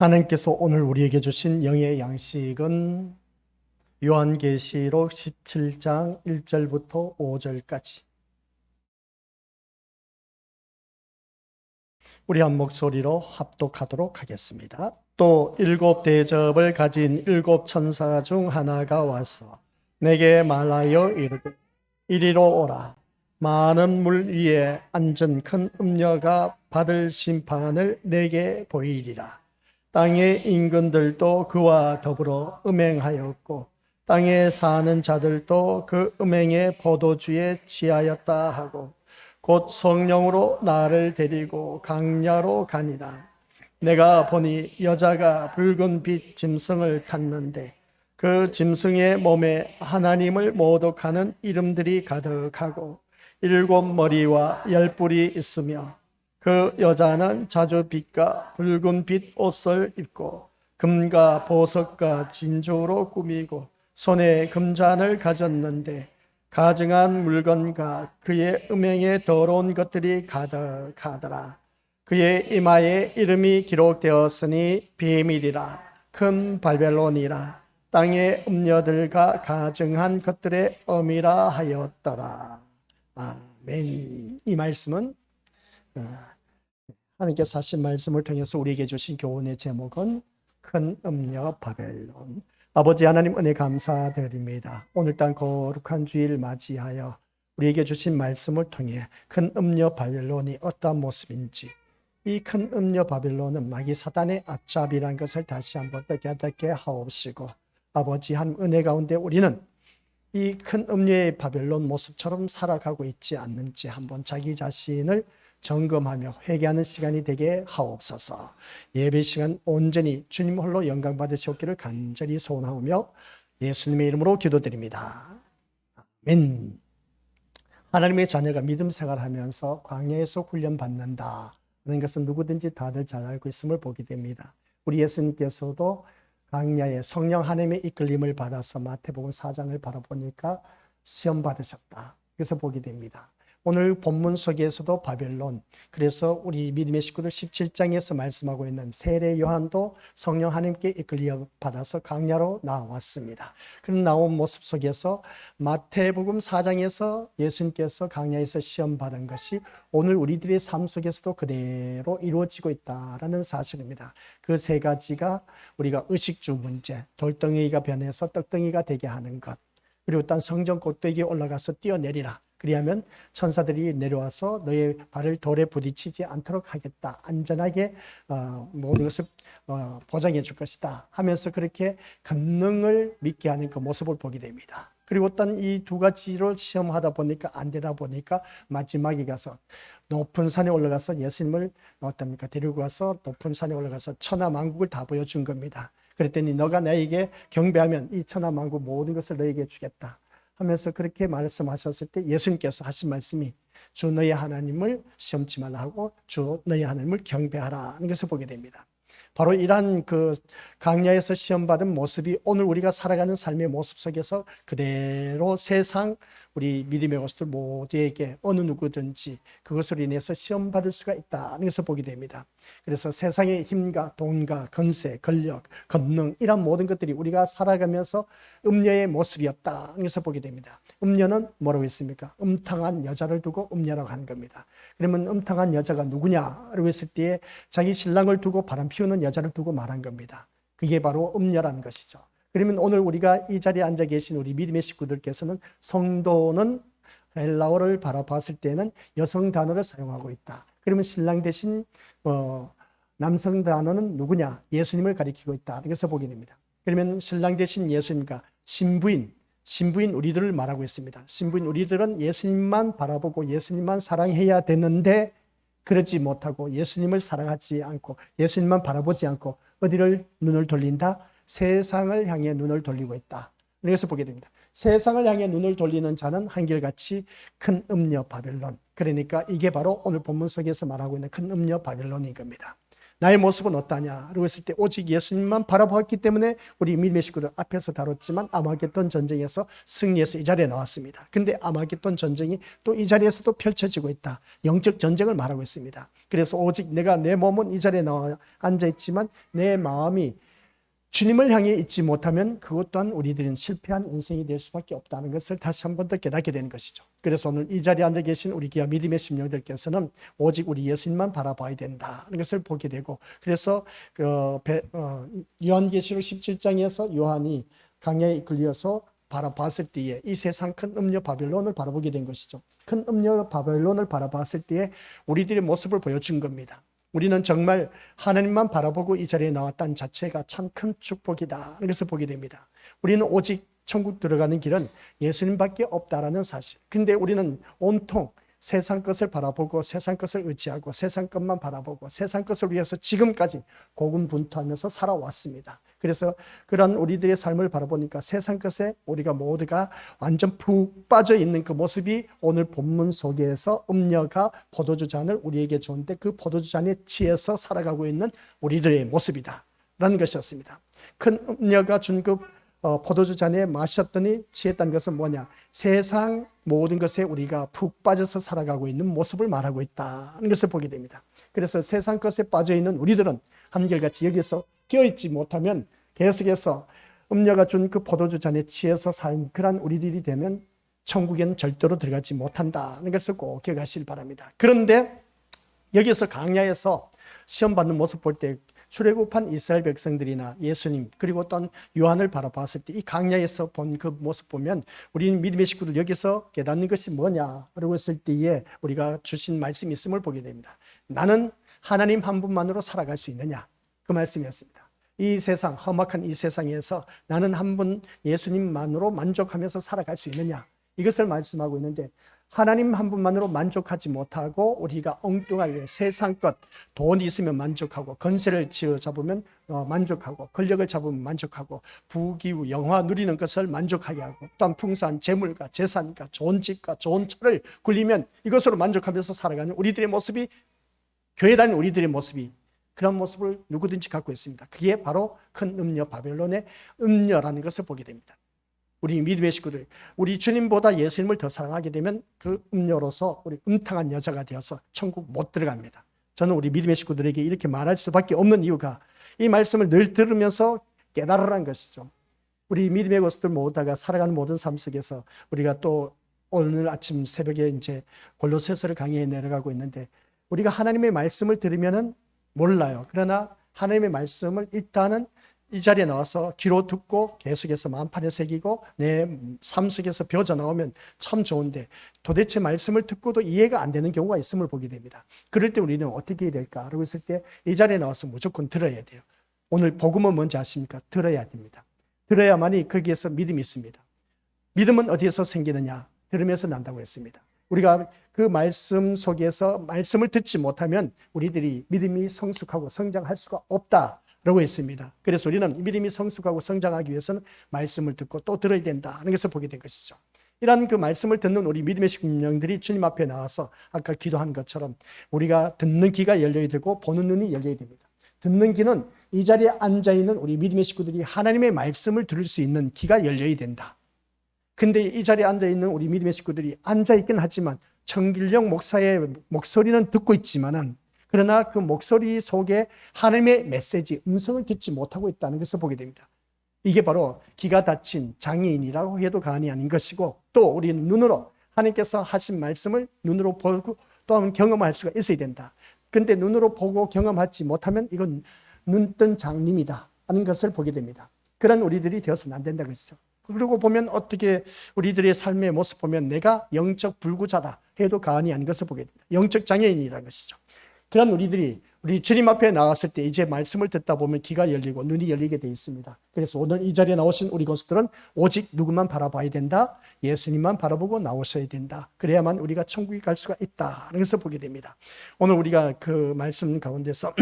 하나님께서 오늘 우리에게 주신 영의 양식은 요한계시록 17장 1절부터 5절까지 우리 한 목소리로 합독하도록 하겠습니다. 또 일곱 대접을 가진 일곱 천사 중 하나가 와서 내게 말하여 이르되 이리로 오라. 많은 물 위에 앉은 큰 음녀가 받을 심판을 내게 보이리라. 땅의 인근들도 그와 더불어 음행하였고 땅에 사는 자들도 그 음행의 포도주에 취하였다 하고 곧 성령으로 나를 데리고 강야로 가니라. 내가 보니 여자가 붉은 빛 짐승을 탔는데 그 짐승의 몸에 하나님을 모독하는 이름들이 가득하고 일곱 머리와 열 뿔이 있으며 그 여자는 자주빛과 붉은 빛 옷을 입고 금과 보석과 진주로 꾸미고 손에 금잔을 가졌는데 가증한 물건과 그의 음행에 더러운 것들이 가득하더라. 그의 이마에 이름이 기록되었으니 비밀이라 큰 바벨론이라 땅의 음녀들과 가증한 것들의 어미라 하였더라. 아멘. 이 말씀은 하나님께서 하신 말씀을 통해서 우리에게 주신 교훈의 제목은 큰 음녀 바벨론. 아버지 하나님 은혜 감사드립니다. 오늘 땅 거룩한 주일 맞이하여 우리에게 주신 말씀을 통해 큰 음녀 바벨론이 어떠한 모습인지, 이 큰 음녀 바벨론은 마귀 사단의 앞잡이란 것을 다시 한번 깨닫게 하옵시고, 아버지 하나님 은혜 가운데 우리는 이 큰 음녀의 바벨론 모습처럼 살아가고 있지 않는지 한번 자기 자신을 점검하며 회개하는 시간이 되게 하옵소서. 예배 시간 온전히 주님 홀로 영광 받으시옵기를 간절히 소원하오며 예수님의 이름으로 기도드립니다. 아멘. 하나님의 자녀가 믿음 생활하면서 광야에서 훈련받는다 하는 것은 누구든지 다들 잘 알고 있음을 보게 됩니다. 우리 예수님께서도 광야에 성령 하나님의 이끌림을 받아서 마태복음 4장을 바라보니까 시험 받으셨다. 그래서 보게 됩니다. 오늘 본문 속에서도 바벨론, 그래서 우리 믿음의 식구들 17장에서 말씀하고 있는 세례 요한도 성령 하나님께 이끌려 받아서 광야로 나왔습니다. 그런 나온 모습 속에서 마태복음 4장에서 예수님께서 광야에서 시험 받은 것이 오늘 우리들의 삶 속에서도 그대로 이루어지고 있다는 사실입니다. 그 세 가지가 우리가 의식주 문제, 돌덩이가 변해서 떡덩이가 되게 하는 것, 그리고 또 성전 꼭대기에 올라가서 뛰어내리라. 그리하면 천사들이 내려와서 너의 발을 돌에 부딪히지 않도록 하겠다. 안전하게 모든 것을 보장해 줄 것이다 하면서 그렇게 권능을 믿게 하는 그 모습을 보게 됩니다. 그리고 어떤 이 두 가지로 시험하다 보니까 안 되다 보니까 마지막에 가서 높은 산에 올라가서 예수님을 어떻습니까? 데리고 가서 높은 산에 올라가서 천하만국을 다 보여준 겁니다. 그랬더니 너가 나에게 경배하면 이 천하만국 모든 것을 너에게 주겠다 하면서 그렇게 말씀하셨을 때 예수님께서 하신 말씀이 주 너희 하나님을 시험치 말라 하고 주 너희 하나님을 경배하라는 것을 보게 됩니다. 바로 이러한 그 광야에서 시험받은 모습이 오늘 우리가 살아가는 삶의 모습 속에서 그대로 세상 우리 믿음의 것들 모두에게 어느 누구든지 그것으로 인해서 시험받을 수가 있다는 것을 보게 됩니다. 그래서 세상의 힘과 돈과 건세, 권력, 권능 이런 모든 것들이 우리가 살아가면서 음녀의 모습이었다는 것을 보게 됩니다. 음녀는 뭐라고 했습니까? 음탕한 여자를 두고 음녀라고 하는 겁니다. 그러면 음탕한 여자가 누구냐라고 했을 때에 자기 신랑을 두고 바람 피우는 여자를 두고 말한 겁니다. 그게 바로 음녀라는 것이죠. 그러면 오늘 우리가 이 자리에 앉아 계신 우리 믿음의 식구들께서는 성도는 헬라어를 바라봤을 때는 여성 단어를 사용하고 있다. 그러면 신랑 대신 남성 단어는 누구냐? 예수님을 가리키고 있다. 그래서 보게 됩니다. 그러면 신랑 대신 예수님과 신부인 우리들을 말하고 있습니다. 신부인 우리들은 예수님만 바라보고 예수님만 사랑해야 되는데 그러지 못하고 예수님을 사랑하지 않고 예수님만 바라보지 않고 어디를 눈을 돌린다? 세상을 향해 눈을 돌리고 있다. 그래서 보게 됩니다. 세상을 향해 눈을 돌리는 자는 한결같이 큰 음녀 바벨론. 그러니까 이게 바로 오늘 본문 속에서 말하고 있는 큰 음녀 바벨론인 겁니다. 나의 모습은 어떠냐? 라고 했을 때 오직 예수님만 바라보았기 때문에 우리 믿음의 식구들 앞에서 다뤘지만 아마겟돈 전쟁에서 승리해서 이 자리에 나왔습니다. 근데 아마겟돈 전쟁이 또 이 자리에서도 펼쳐지고 있다. 영적 전쟁을 말하고 있습니다. 그래서 오직 내가 내 몸은 이 자리에 나와 앉아있지만 내 마음이 주님을 향해 있지 못하면 그것 또한 우리들은 실패한 인생이 될 수밖에 없다는 것을 다시 한 번 더 깨닫게 되는 것이죠. 그래서 오늘 이 자리에 앉아 계신 우리 귀한 믿음의 심령들께서는 오직 우리 예수님만 바라봐야 된다는 것을 보게 되고, 그래서 요한계시록 17장에서 요한이 강야에 이끌려서 바라봤을 때에 이 세상 큰 음녀 바벨론을 바라보게 된 것이죠. 큰 음녀 바벨론을 바라봤을 때에 우리들의 모습을 보여준 겁니다. 우리는 정말 하나님만 바라보고 이 자리에 나왔다는 자체가 참 큰 축복이다. 이것을 보게 됩니다. 우리는 오직 천국 들어가는 길은 예수님밖에 없다라는 사실. 근데 우리는 온통 세상 것을 바라보고 세상 것을 의지하고 세상 것만 바라보고 세상 것을 위해서 지금까지 고군분투하면서 살아왔습니다. 그래서 그런 우리들의 삶을 바라보니까 세상 것에 우리가 모두가 완전 푹 빠져 있는 그 모습이 오늘 본문 속에서 음녀가 포도주 잔을 우리에게 줬는데 그 포도주 잔에 취해서 살아가고 있는 우리들의 모습이다 라는 것이었습니다. 큰 음녀가 준 그 포도주 잔에 마셨더니 취했다는 것은 뭐냐? 세상 모든 것에 우리가 푹 빠져서 살아가고 있는 모습을 말하고 있다는 것을 보게 됩니다. 그래서 세상 것에 빠져있는 우리들은 한결같이 여기서 깨어있지 못하면 계속해서 음녀가 준 그 포도주 잔에 취해서 산 그런 우리들이 되면 천국에는 절대로 들어가지 못한다는 것을 꼭 기억하시길 바랍니다. 그런데 여기서 강야에서 시험받는 모습 볼 때 출애굽한 이스라엘 백성들이나 예수님 그리고 어떤 요한을 바라봤을 때 이 강야에서 본 그 모습 보면 우리는 믿음의 식구들 여기서 깨닫는 것이 뭐냐라고 했을 때에 우리가 주신 말씀이 있음을 보게 됩니다. 나는 하나님 한 분만으로 살아갈 수 있느냐? 그 말씀이었습니다. 이 세상 험악한 이 세상에서 나는 한 분 예수님만으로 만족하면서 살아갈 수 있느냐? 이것을 말씀하고 있는데 하나님 한 분만으로 만족하지 못하고 우리가 엉뚱하게 세상 것, 돈 있으면 만족하고 건세를 잡으면 만족하고 권력을 잡으면 만족하고 부귀 영화 누리는 것을 만족하게 하고 또한 풍성한 재물과 재산과 좋은 집과 좋은 차를 굴리면 이것으로 만족하면서 살아가는 우리들의 모습이, 교회 다니는 우리들의 모습이 그런 모습을 누구든지 갖고 있습니다. 그게 바로 큰 음녀 바벨론의 음녀라는 것을 보게 됩니다. 우리 믿음의 식구들, 우리 주님보다 예수님을 더 사랑하게 되면 그 음녀로서 우리 음탕한 여자가 되어서 천국 못 들어갑니다. 저는 우리 믿음의 식구들에게 이렇게 말할 수밖에 없는 이유가 이 말씀을 늘 들으면서 깨달으라는 것이죠. 우리 믿음의 것들 모두가 살아가는 모든 삶 속에서 우리가 또 오늘 아침 새벽에 이제 골로새서를 강의에 내려가고 있는데 우리가 하나님의 말씀을 들으면은 몰라요. 그러나 하나님의 말씀을 일단은 이 자리에 나와서 귀로 듣고 계속해서 마음판에 새기고 내 삶 속에서 벼져 나오면 참 좋은데 도대체 말씀을 듣고도 이해가 안 되는 경우가 있음을 보게 됩니다. 그럴 때 우리는 어떻게 해야 될까? 라고 했을 때 이 자리에 나와서 무조건 들어야 돼요. 오늘 복음은 뭔지 아십니까? 들어야 됩니다. 들어야만이 거기에서 믿음이 있습니다. 믿음은 어디에서 생기느냐? 들으면서 난다고 했습니다. 우리가 그 말씀 속에서 말씀을 듣지 못하면 우리들이 믿음이 성숙하고 성장할 수가 없다라고 했습니다. 그래서 우리는 믿음이 성숙하고 성장하기 위해서는 말씀을 듣고 또 들어야 된다는 것을 보게 된 것이죠. 이런 그 말씀을 듣는 우리 믿음의 심령들이 주님 앞에 나와서 아까 기도한 것처럼 우리가 듣는 귀가 열려야 되고 보는 눈이 열려야 됩니다. 듣는 귀는 이 자리에 앉아있는 우리 믿음의 식구들이 하나님의 말씀을 들을 수 있는 귀가 열려야 된다. 근데 이 자리에 앉아있는 우리 믿음의 식구들이 앉아있긴 하지만 정길령 목사의 목소리는 듣고 있지만은 그러나 그 목소리 속에 하나님의 메시지, 음성을 듣지 못하고 있다는 것을 보게 됩니다. 이게 바로 귀가 닫힌 장애인이라고 해도 과언이 아닌 것이고 또 우리는 눈으로 하나님께서 하신 말씀을 눈으로 보고 또 경험할 수가 있어야 된다. 근데 눈으로 보고 경험하지 못하면 이건 눈뜬 장님이다 하는 것을 보게 됩니다. 그런 우리들이 되어서는 안 된다는 것이죠. 그리고 보면 어떻게 우리들의 삶의 모습 보면 내가 영적 불구자다 해도 과언이 아닌 것을 보게 됩니다. 영적 장애인이라는 것이죠. 그런 우리들이 우리 주님 앞에 나왔을 때 이제 말씀을 듣다 보면 귀가 열리고 눈이 열리게 되어 있습니다. 그래서 오늘 이 자리에 나오신 우리 것들은 오직 누구만 바라봐야 된다. 예수님만 바라보고 나오셔야 된다. 그래야만 우리가 천국에 갈 수가 있다. 그래서 보게 됩니다. 오늘 우리가 그 말씀 가운데서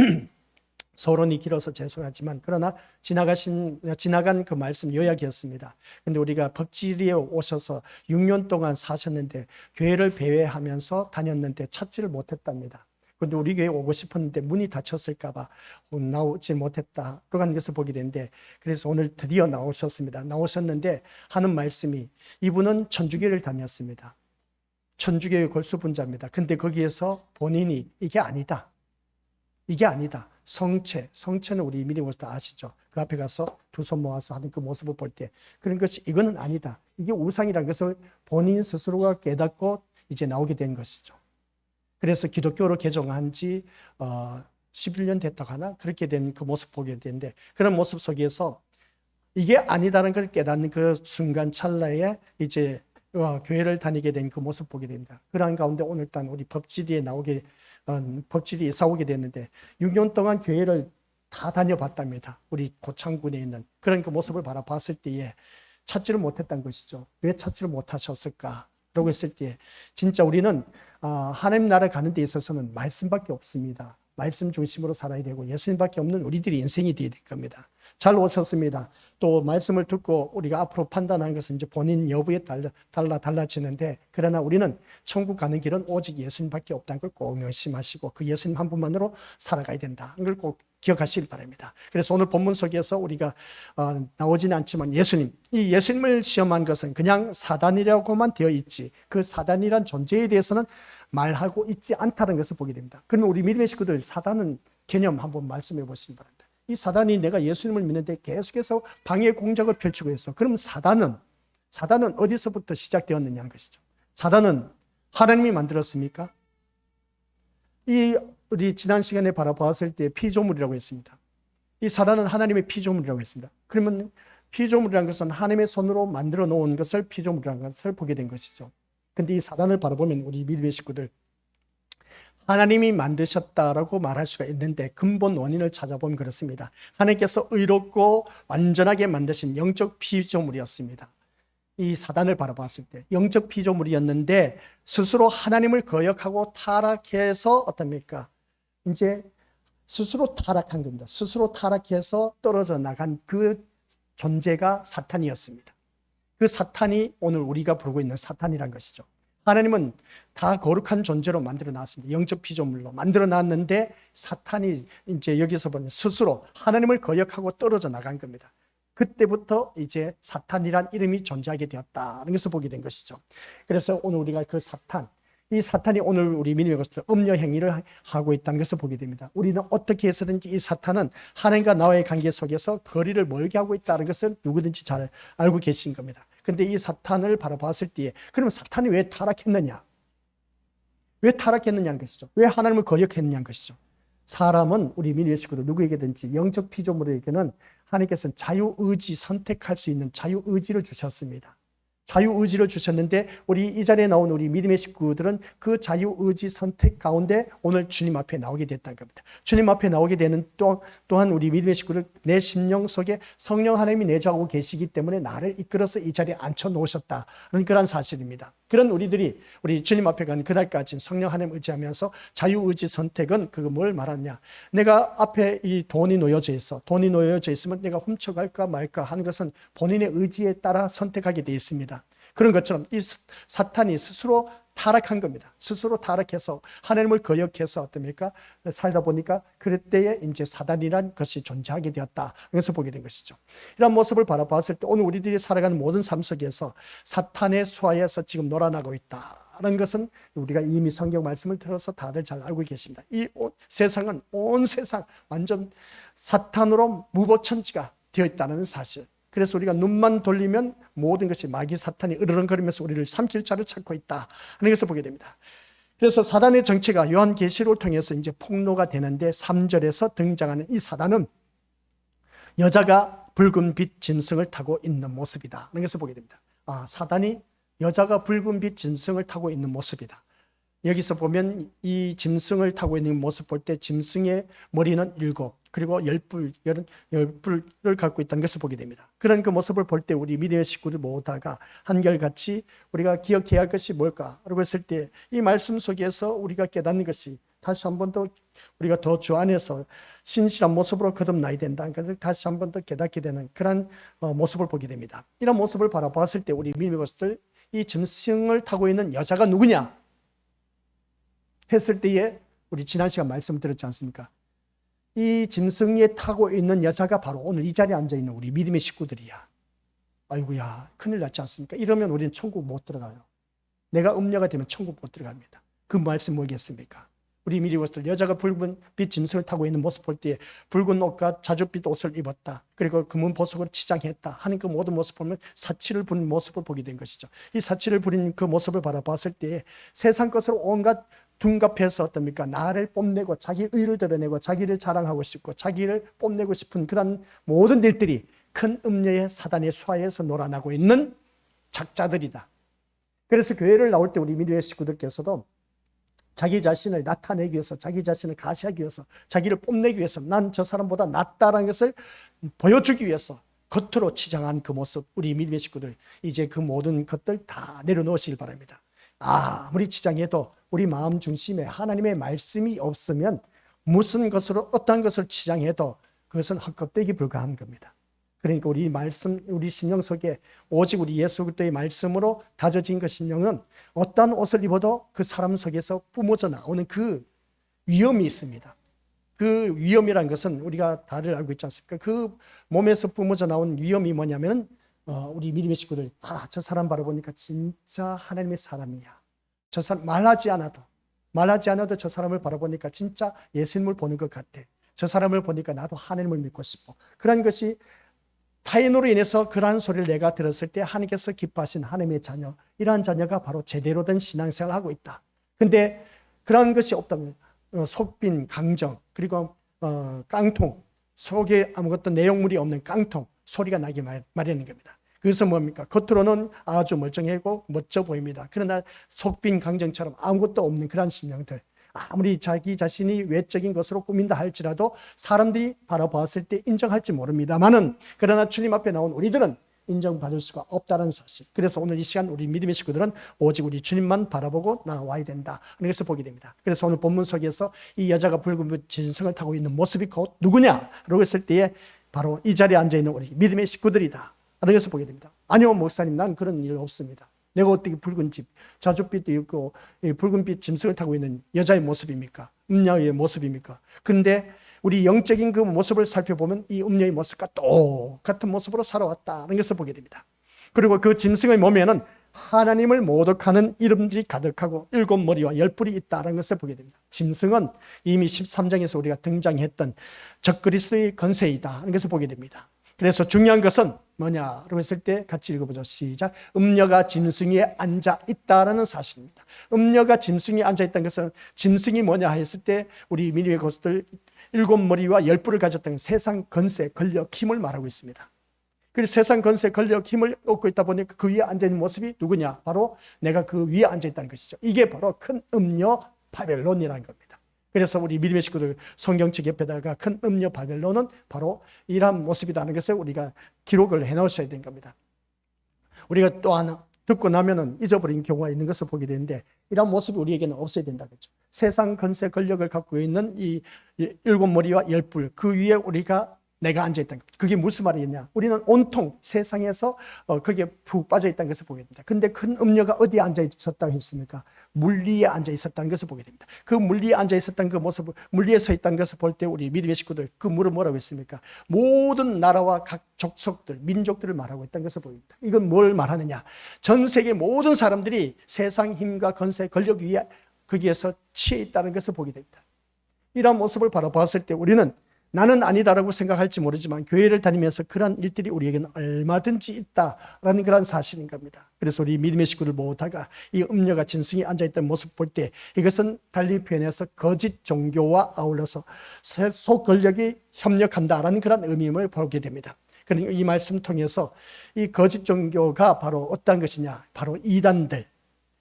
서론이 길어서 죄송하지만 그러나 지나간 그 말씀 요약이었습니다. 근데 우리가 법지리에 오셔서 6년 동안 사셨는데 교회를 배회하면서 다녔는데 찾지를 못했답니다. 근데 우리 교회 오고 싶었는데 문이 닫혔을까 봐 나오지 못했다. 그런 것을 보게 되는데, 그래서 오늘 드디어 나오셨습니다. 나오셨는데 하는 말씀이, 이분은 천주교를 다녔습니다. 천주교의 골수분자입니다. 근데 거기에서 본인이 이게 아니다. 이게 아니다. 성체는 우리 미리 모습 다 아시죠? 그 앞에 가서 두 손 모아서 하는 그 모습을 볼 때 그런 것이 이거는 아니다. 이게 우상이라는 것을 본인 스스로가 깨닫고 이제 나오게 된 것이죠. 그래서 기독교로 개종한 지 11년 됐다고 하나? 그렇게 된 그 모습 보게 되는데, 그런 모습 속에서 이게 아니다라는 걸 깨닫는 그 순간 찰나에 이제 교회를 다니게 된 그 모습 보게 됩니다. 그러한 가운데 오늘따라 우리 법지리에 법지리에 이사 오게 됐는데 6년 동안 교회를 다 다녀봤답니다. 우리 고창군에 있는 그런 그 모습을 바라봤을 때에 찾지를 못했던 것이죠. 왜 찾지를 못하셨을까? 라고 했을 때 진짜 우리는 하나님 나라 가는 데 있어서는 말씀밖에 없습니다. 말씀 중심으로 살아야 되고 예수님밖에 없는 우리들이 인생이 되어야 될 겁니다. 잘 오셨습니다. 또 말씀을 듣고 우리가 앞으로 판단하는 것은 이제 본인 여부에 달라지는데, 그러나 우리는 천국 가는 길은 오직 예수님밖에 없다는 걸 꼭 명심하시고 그 예수님 한 분만으로 살아가야 된다. 그걸 꼭 기억하시길 바랍니다. 그래서 오늘 본문 속에서 우리가 나오지는 않지만 이 예수님을 시험한 것은 그냥 사단이라고만 되어 있지, 그 사단이란 존재에 대해서는 말하고 있지 않다는 것을 보게 됩니다. 그러면 우리 믿음의 식구들, 사단은 개념 한번 말씀해 보시기 바랍니다. 이 사단이 내가 예수님을 믿는데 계속해서 방해 공작을 펼치고 있어. 그럼 사단은 어디서부터 시작되었느냐는 것이죠. 사단은 하나님이 만들었습니까? 우리 지난 시간에 바라보았을 때 피조물이라고 했습니다. 이 사단은 하나님의 피조물이라고 했습니다. 그러면 피조물이라는 것은 하나님의 손으로 만들어 놓은 것을 피조물이라는 것을 보게 된 것이죠. 근데 이 사단을 바라보면 우리 믿음의 식구들, 하나님이 만드셨다라고 말할 수가 있는데 근본 원인을 찾아보면 그렇습니다. 하나님께서 의롭고 완전하게 만드신 영적 피조물이었습니다. 이 사단을 바라봤을 때 영적 피조물이었는데 스스로 하나님을 거역하고 타락해서 어떻습니까? 이제 스스로 타락한 겁니다. 스스로 타락해서 떨어져 나간 그 존재가 사탄이었습니다. 그 사탄이 오늘 우리가 부르고 있는 사탄이란 것이죠. 하나님은 다 거룩한 존재로 만들어 놨습니다. 영적 피조물로 만들어 놨는데 사탄이 이제 여기서 보면 스스로 하나님을 거역하고 떨어져 나간 겁니다. 그때부터 이제 사탄이란 이름이 존재하게 되었다는 것을 보게 된 것이죠. 그래서 오늘 우리가 그 이 사탄이 오늘 우리 믿음의 것을 음녀 행위를 하고 있다는 것을 보게 됩니다. 우리는 어떻게 해서든지 이 사탄은 하나님과 나와의 관계 속에서 거리를 멀게 하고 있다는 것을 누구든지 잘 알고 계신 겁니다. 근데 이 사탄을 바라봤을 때에 그러면 사탄이 왜 타락했느냐? 왜 타락했느냐는 것이죠. 왜 하나님을 거역했느냐는 것이죠. 사람은 우리 믿음의 식구들 누구에게든지 영적 피조물에게는 하나님께서는 자유의지 선택할 수 있는 자유의지를 주셨습니다. 자유의지를 주셨는데 우리 이 자리에 나온 우리 믿음의 식구들은 그 자유의지 선택 가운데 오늘 주님 앞에 나오게 됐다는 겁니다. 주님 앞에 나오게 되는 또한 우리 믿음의 식구들 내 심령 속에 성령 하나님이 내주하고 계시기 때문에 나를 이끌어서 이 자리에 앉혀놓으셨다는 그런 사실입니다. 그런 우리들이 우리 주님 앞에 가는 그날까지 성령 하나님 의지하면서 자유의지 선택은 그거 뭘 말하냐, 내가 앞에 이 돈이 놓여져 있으면 내가 훔쳐갈까 말까 하는 것은 본인의 의지에 따라 선택하게 되어 있습니다. 그런 것처럼 이 사탄이 스스로 타락한 겁니다. 스스로 타락해서 하나님을 거역해서 어떻습니까? 살다 보니까 그럴 때에 이제 사단이란 것이 존재하게 되었다. 그래서 보게 된 것이죠. 이런 모습을 바라봤을 때 오늘 우리들이 살아가는 모든 삶 속에서 사탄의 수하에서 지금 놀아나고 있다는 것은 우리가 이미 성경 말씀을 들어서 다들 잘 알고 계십니다. 이 세상은 온 세상 완전 사탄으로 무보천지가 되어 있다는 사실. 그래서 우리가 눈만 돌리면 모든 것이 마귀 사탄이 으르렁거리면서 우리를 삼킬 자를 찾고 있다 하는 것을 보게 됩니다. 그래서 사단의 정체가 요한계시록을 통해서 이제 폭로가 되는데 3절에서 등장하는 이 사단은 여자가 붉은 빛 짐승을 타고 있는 모습이다 하는 것을 보게 됩니다. 사단이 여자가 붉은 빛 짐승을 타고 있는 모습이다. 여기서 보면 이 짐승을 타고 있는 모습 볼 때 짐승의 머리는 7, 그리고 10뿔을 갖고 있다는 것을 보게 됩니다. 그런 그 모습을 볼 때 우리 믿음의 식구들 모두가 한결같이 우리가 기억해야 할 것이 뭘까라고 했을 때 이 말씀 속에서 우리가 깨닫는 것이 다시 한 번 더 우리가 더 주 안에서 신실한 모습으로 거듭나야 된다는 것을 다시 한 번 더 깨닫게 되는 그런 모습을 보게 됩니다. 이런 모습을 바라봤을 때 우리 믿음의 것들, 이 짐승을 타고 있는 여자가 누구냐 했을 때에 우리 지난 시간 말씀 들었지 않습니까? 이 짐승에 타고 있는 여자가 바로 오늘 이 자리에 앉아있는 우리 믿음의 식구들이야. 아이고야, 큰일 났지 않습니까? 이러면 우리는 천국 못 들어가요. 내가 음녀가 되면 천국 못 들어갑니다. 그 말씀 뭐겠습니까? 우리 미리 것들 여자가 붉은빛 짐승을 타고 있는 모습 볼 때 붉은 옷과 자줏빛 옷을 입었다. 그리고 금은 보석으로 치장했다 하는 그 모든 모습 보면 사치를 부린 모습을 보게 된 것이죠. 이 사치를 부린 그 모습을 바라봤을 때 세상 것으로 온갖 둔갑해서 어떻습니까? 나를 뽐내고 자기 의를 드러내고 자기를 자랑하고 싶고 자기를 뽐내고 싶은 그런 모든 일들이 큰 음녀의 사단의 수하에서 놀아나고 있는 작자들이다. 그래서 교회를 나올 때 우리 믿음의 식구들께서도 자기 자신을 나타내기 위해서, 자기 자신을 가시하기 위해서, 자기를 뽐내기 위해서 난 저 사람보다 낫다라는 것을 보여주기 위해서 겉으로 치장한 그 모습, 우리 믿음의 식구들 이제 그 모든 것들 다 내려놓으시길 바랍니다. 아무리 치장해도 우리 마음 중심에 하나님의 말씀이 없으면 무슨 것으로 어떤 것을 치장해도 그것은 헛껍데기 불과한 겁니다. 그러니까 우리 말씀, 우리 심령 속에 오직 우리 예수 그리스도의 말씀으로 다져진 그 심령은 어떤 옷을 입어도 그 사람 속에서 뿜어져 나오는 그 위험이 있습니다. 그 위험이란 것은 우리가 다들 알고 있지 않습니까? 그 몸에서 뿜어져 나온 위험이 뭐냐면 우리 믿음의 식구들, 저 사람 바라보니까 진짜 하나님의 사람이야. 저 사람 말하지 않아도 저 사람을 바라보니까 진짜 예수님을 보는 것 같아. 저 사람을 보니까 나도 하나님을 믿고 싶어. 그런 것이 타인으로 인해서 그러한 소리를 내가 들었을 때 하나님께서 기뻐하신 하나님의 자녀, 이러한 자녀가 바로 제대로 된 신앙생활을 하고 있다. 근데 그런 것이 없다면 속빈, 강정, 그리고 깡통, 속에 아무것도 내용물이 없는 깡통, 소리가 나기 마련인 겁니다. 그것은 뭡니까? 겉으로는 아주 멀쩡하고 멋져 보입니다. 그러나 속빈 강정처럼 아무것도 없는 그런 심령들, 아무리 자기 자신이 외적인 것으로 꾸민다 할지라도 사람들이 바라보았을 때 인정할지 모릅니다만은, 그러나 주님 앞에 나온 우리들은 인정받을 수가 없다는 사실. 그래서 오늘 이 시간 우리 믿음의 식구들은 오직 우리 주님만 바라보고 나와야 된다 하는 것을 보게 됩니다. 그래서 오늘 본문 속에서 이 여자가 붉은 짐승을 타고 있는 모습이 곧 누구냐? 라고 했을 때에 바로 이 자리에 앉아있는 우리 믿음의 식구들이다 하는 것을 보게 됩니다. 아니요 목사님, 난 그런 일 없습니다. 내가 어떻게 붉은 집, 자줏빛도 있고 붉은빛 짐승을 타고 있는 여자의 모습입니까? 음녀의 모습입니까? 그런데 우리 영적인 그 모습을 살펴보면 이 음녀의 모습과 똑같은 모습으로 살아왔다는 것을 보게 됩니다. 그리고 그 짐승의 몸에는 하나님을 모독하는 이름들이 가득하고 7머리와 10뿔이 있다는 것을 보게 됩니다. 짐승은 이미 13장에서 우리가 등장했던 적그리스도의 건세이다 하는 것을 보게 됩니다. 그래서 중요한 것은 뭐냐라고 했을 때 같이 읽어보죠. 시작. 음녀가 짐승 위에 앉아 있다라는 사실입니다. 음녀가 짐승 위에 앉아 있다는 것은 짐승이 뭐냐 했을 때 우리 민유의 고수들 7머리와 10뿔을 가졌던 세상 건세, 권력, 힘을 말하고 있습니다. 그래서 세상 건세, 권력, 힘을 얻고 있다 보니까 그 위에 앉아있는 모습이 누구냐? 바로 내가 그 위에 앉아있다는 것이죠. 이게 바로 큰 음녀 바벨론이라는 겁니다. 그래서 우리 믿음의 식구들 성경책 옆에다가 큰 음녀 바벨론은 바로 이러한 모습이라는 것을 우리가 기록을 해놓으셔야 되는 겁니다. 우리가 또 하나 듣고 나면은 잊어버린 경우가 있는 것을 보게 되는데, 이런 모습이 우리에게는 없어야 된다겠죠. 세상 건세 권력을 갖고 있는 이 7머리와 10뿔, 그 위에 우리가 내가 앉아있다는 겁니다. 그게 무슨 말이겠냐? 우리는 온통 세상에서 거기에 푹 빠져있다는 것을 보게 됩니다. 근데 큰 음녀가 어디에 앉아있었다고 했습니까? 물리에 앉아있었다는 것을 보게 됩니다. 그 물리에 앉아있었던 그 모습을, 물리에 서 있다는 것을 볼 때 우리 믿음의 식구들, 그 물은 뭐라고 했습니까? 모든 나라와 각 족속들, 민족들을 말하고 있다는 것을 보입니다. 이건 뭘 말하느냐? 전 세계 모든 사람들이 세상 힘과 건세, 권력 위에 거기에서 취해 있다는 것을 보게 됩니다. 이런 모습을 바라봤을 때 우리는 나는 아니다라고 생각할지 모르지만 교회를 다니면서 그런 일들이 우리에게는 얼마든지 있다라는 그런 사실인 겁니다. 그래서 우리 믿음의 식구들 모두가 이 음녀가 짐승이 앉아있던 모습 볼 때 이것은 달리 표현해서 거짓 종교와 아울러서 세속 권력이 협력한다라는 그런 의미를 보게 됩니다. 그러니까 이 말씀 통해서 이 거짓 종교가 바로 어떤 것이냐? 바로 이단들.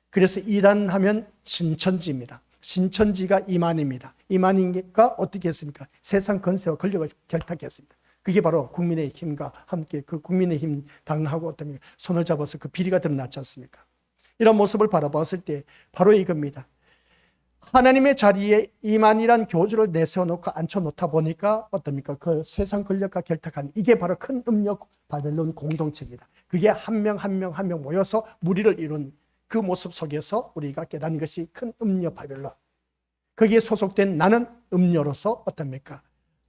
그래서 이단하면 신천지입니다. 신천지가 이만입니다. 이만인가 어떻게 했습니까? 세상 건세와 권력을 결탁했습니다. 그게 바로 국민의힘과 함께 그 국민의힘 당하고 어떤 손을 잡아서 그 비리가 드러났지 않습니까? 이런 모습을 바라봤을 때 바로 이겁니다. 하나님의 자리에 이만이란 교주를 내세워놓고 앉혀놓다 보니까 어떻습니까? 그 세상 권력과 결탁한 이게 바로 큰 음녀 바벨론 공동체입니다. 그게 한 명 한 명 한 명 모여서 무리를 이룬 그 모습 속에서 우리가 깨닫는 것이 큰 음녀 바벨론. 거기에 소속된 나는 음료로서 어떻습니까?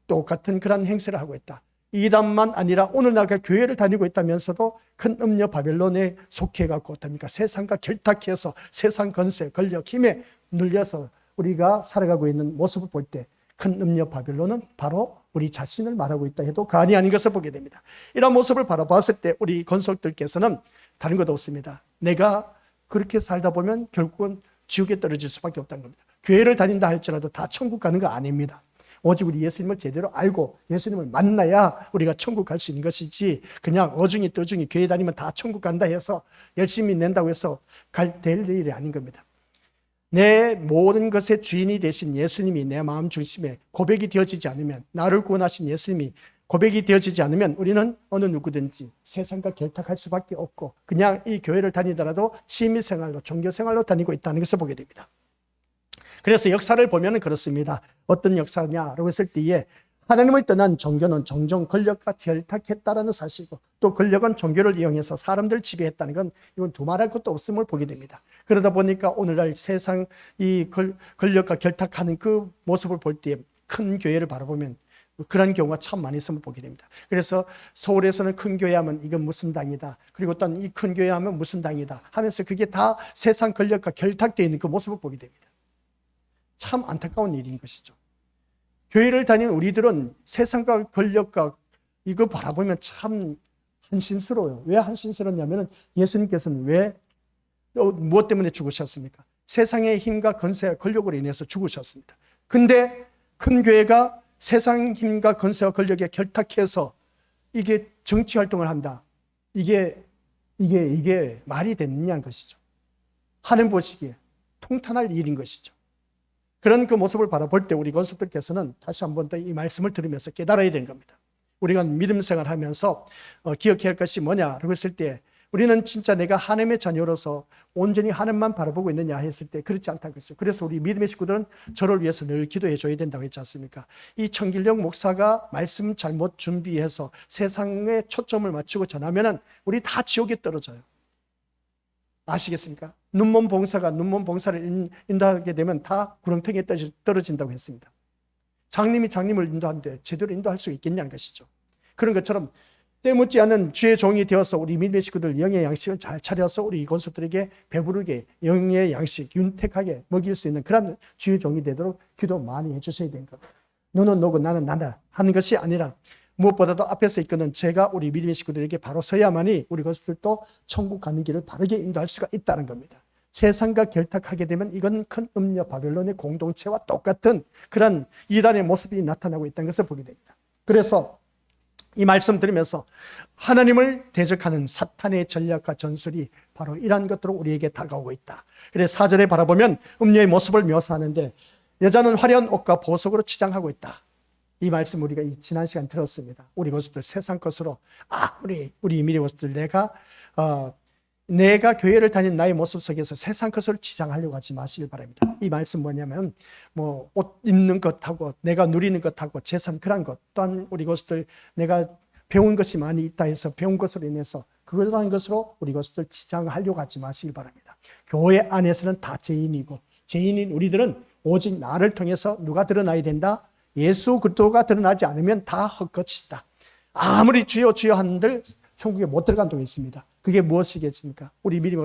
똑같은 그런 행세를 하고 있다. 이단만 아니라 오늘날 교회를 다니고 있다면서도 큰 음녀 바벨론에 속해갖고 어떻습니까? 세상과 결탁해서 세상 건세, 권력, 힘에 눌려서 우리가 살아가고 있는 모습을 볼 때 큰 음녀 바벨론은 바로 우리 자신을 말하고 있다 해도 과언이 아닌 것을 보게 됩니다. 이런 모습을 바라봤을 때 우리 건설들께서는 다른 것 없습니다. 내가 그렇게 살다 보면 결국은 지옥에 떨어질 수밖에 없다는 겁니다. 교회를 다닌다 할지라도 다 천국 가는 거 아닙니다. 오직 우리 예수님을 제대로 알고 예수님을 만나야 우리가 천국 갈 수 있는 것이지, 그냥 어중이 떠중이 교회 다니면 다 천국 간다 해서 열심히 낸다고 해서 될 일이 아닌 겁니다. 내 모든 것의 주인이 되신 예수님이 내 마음 중심에 고백이 되어지지 않으면, 나를 구원하신 예수님이 고백이 되어지지 않으면 우리는 어느 누구든지 세상과 결탁할 수밖에 없고 그냥 이 교회를 다니더라도 취미생활로, 종교생활로 다니고 있다는 것을 보게 됩니다. 그래서 역사를 보면 그렇습니다. 어떤 역사냐라고 했을 때에 하나님을 떠난 종교는 종종 권력과 결탁했다라는 사실이고, 또 권력은 종교를 이용해서 사람들을 지배했다는 건 이건 두말할 것도 없음을 보게 됩니다. 그러다 보니까 오늘날 세상 이 권력과 결탁하는 그 모습을 볼 때 큰 교회를 바라보면 그런 경우가 참 많이 있음을 보게 됩니다. 그래서 서울에서는 큰 교회 하면 이건 무슨 당이다, 그리고 또 이 큰 교회 하면 무슨 당이다 하면서 그게 다 세상 권력과 결탁되어 있는 그 모습을 보게 됩니다. 참 안타까운 일인 것이죠. 교회를 다니는 우리들은 세상과 권력과 이거 바라보면 참 한심스러워요. 왜 한심스럽냐면 예수님께서는 왜 무엇 때문에 죽으셨습니까? 세상의 힘과 권세와 권력으로 인해서 죽으셨습니다. 근데 큰 교회가 세상 힘과 권세와 권력에 결탁해서 이게 정치 활동을 한다. 이게 말이 되느냐는 것이죠. 하는 보시기에 통탄할 일인 것이죠. 그런 그 모습을 바라볼 때 우리 건수들께서는 다시 한 번 더 이 말씀을 들으면서 깨달아야 되는 겁니다. 우리가 믿음 생활하면서 기억해야 할 것이 뭐냐라고 했을 때, 우리는 진짜 내가 하나님의 자녀로서 온전히 하나님만 바라보고 있느냐 했을 때 그렇지 않다는 것이죠. 그래서 우리 믿음의 식구들은 저를 위해서 늘 기도해 줘야 된다고 했지 않습니까? 이 청길령 목사가 말씀 잘못 준비해서 세상에 초점을 맞추고 전하면은 우리 다 지옥에 떨어져요. 아시겠습니까? 눈먼 봉사가 눈먼 봉사를 인도하게 되면 다 구렁텅이에 떨어진다고 했습니다. 장님이 장님을 인도하는데 제대로 인도할 수 있겠냐는 것이죠. 그런 것처럼 때묻지 않은 주의 종이 되어서 우리 믿음의 식구들 영의 양식을 잘 차려서 우리 건수들에게 배부르게 영의 양식 윤택하게 먹일 수 있는 그런 주의 종이 되도록 기도 많이 해주셔야 되는 겁니다. 너는 너고 나는 나다 하는 것이 아니라 무엇보다도 앞에서 이끄는 제가 우리 믿음의 식구들에게 바로 서야만이 우리 것들도 천국 가는 길을 바르게 인도할 수가 있다는 겁니다. 세상과 결탁하게 되면 이건 큰 음녀 바벨론의 공동체와 똑같은 그런 이단의 모습이 나타나고 있다는 것을 보게 됩니다. 그래서 이 말씀 들으면서 하나님을 대적하는 사탄의 전략과 전술이 바로 이러한 것들로 우리에게 다가오고 있다. 그래서 4절에 바라보면 음녀의 모습을 묘사하는데, 여자는 화려한 옷과 보석으로 치장하고 있다. 이 말씀 우리가 지난 시간 들었습니다. 우리 것들 세상 것으로 우리 미래 것들 내가 교회를 다니는 나의 모습 속에서 세상 것을 치장하려고 하지 마시길 바랍니다. 이 말씀 뭐냐면 옷 입는 것하고 내가 누리는 것하고 재산 그런 것, 또한 우리 것들 내가 배운 것이 많이 있다 해서 배운 것으로 인해서 그러한 것으로 우리 것들 치장하려고 하지 마시길 바랍니다. 교회 안에서는 다 죄인이고, 죄인인 우리들은 오직 나를 통해서 누가 드러나야 된다? 예수 그리스도가 드러나지 않으면 다 헛것이다. 아무리 주여 주여 한들 천국에 못 들어간다고 했습니다. 그게 무엇이겠습니까? 우리 미리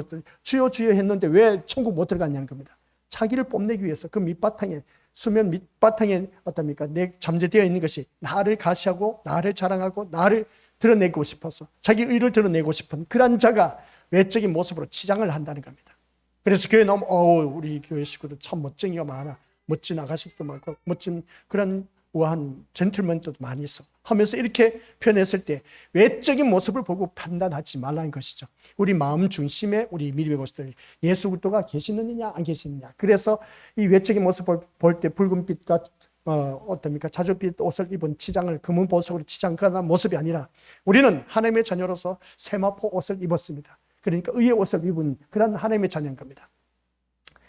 주여 주여 했는데 왜 천국 못 들어갔냐는 겁니다. 자기를 뽐내기 위해서 그 밑바탕에, 수면 밑바탕에 어떻습니까? 내 잠재되어 있는 것이 나를 가시하고 나를 자랑하고 나를 드러내고 싶어서 자기 의를 드러내고 싶은 그런 자가 외적인 모습으로 치장을 한다는 겁니다. 그래서 교회 나오면 우리 교회 식구들 참 멋쟁이가 많아, 멋진 아가씨도 많고 멋진 그런 우아한 젠틀맨도 많이 있어 하면서 이렇게 표현했을 때 외적인 모습을 보고 판단하지 말라는 것이죠. 우리 마음 중심에 우리 미리의 것들 예수 그리스도가 계시느냐 안 계시느냐. 그래서 이 외적인 모습을 볼 때 붉은빛과 어떻습니까? 자줏빛 옷을 입은 치장을 금은 보석으로 치장하는 모습이 아니라 우리는 하나님의 자녀로서 세마포 옷을 입었습니다. 그러니까 의의 옷을 입은 그런 하나님의 자녀인 겁니다.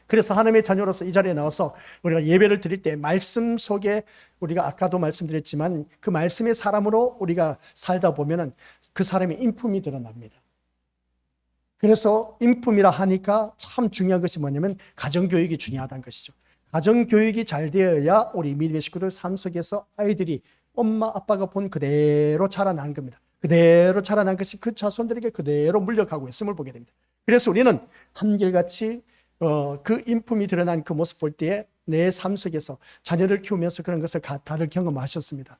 그래서 하나님의 자녀로서 이 자리에 나와서 우리가 예배를 드릴 때 말씀 속에 우리가 아까도 말씀드렸지만 그 말씀의 사람으로 우리가 살다 보면은 그 사람의 인품이 드러납니다. 그래서 인품이라 하니까 참 중요한 것이 뭐냐면 가정교육이 중요하다는 것이죠. 가정교육이 잘 되어야 우리 믿음의 식구들 삶 속에서 아이들이 엄마 아빠가 본 그대로 자라나는 겁니다. 그대로 자라난 것이 그 자손들에게 그대로 물려가고 있음을 보게 됩니다. 그래서 우리는 한결같이 그 인품이 드러난 그 모습 볼 때에 내 삶 속에서 자녀를 키우면서 그런 것을 다들 경험하셨습니다.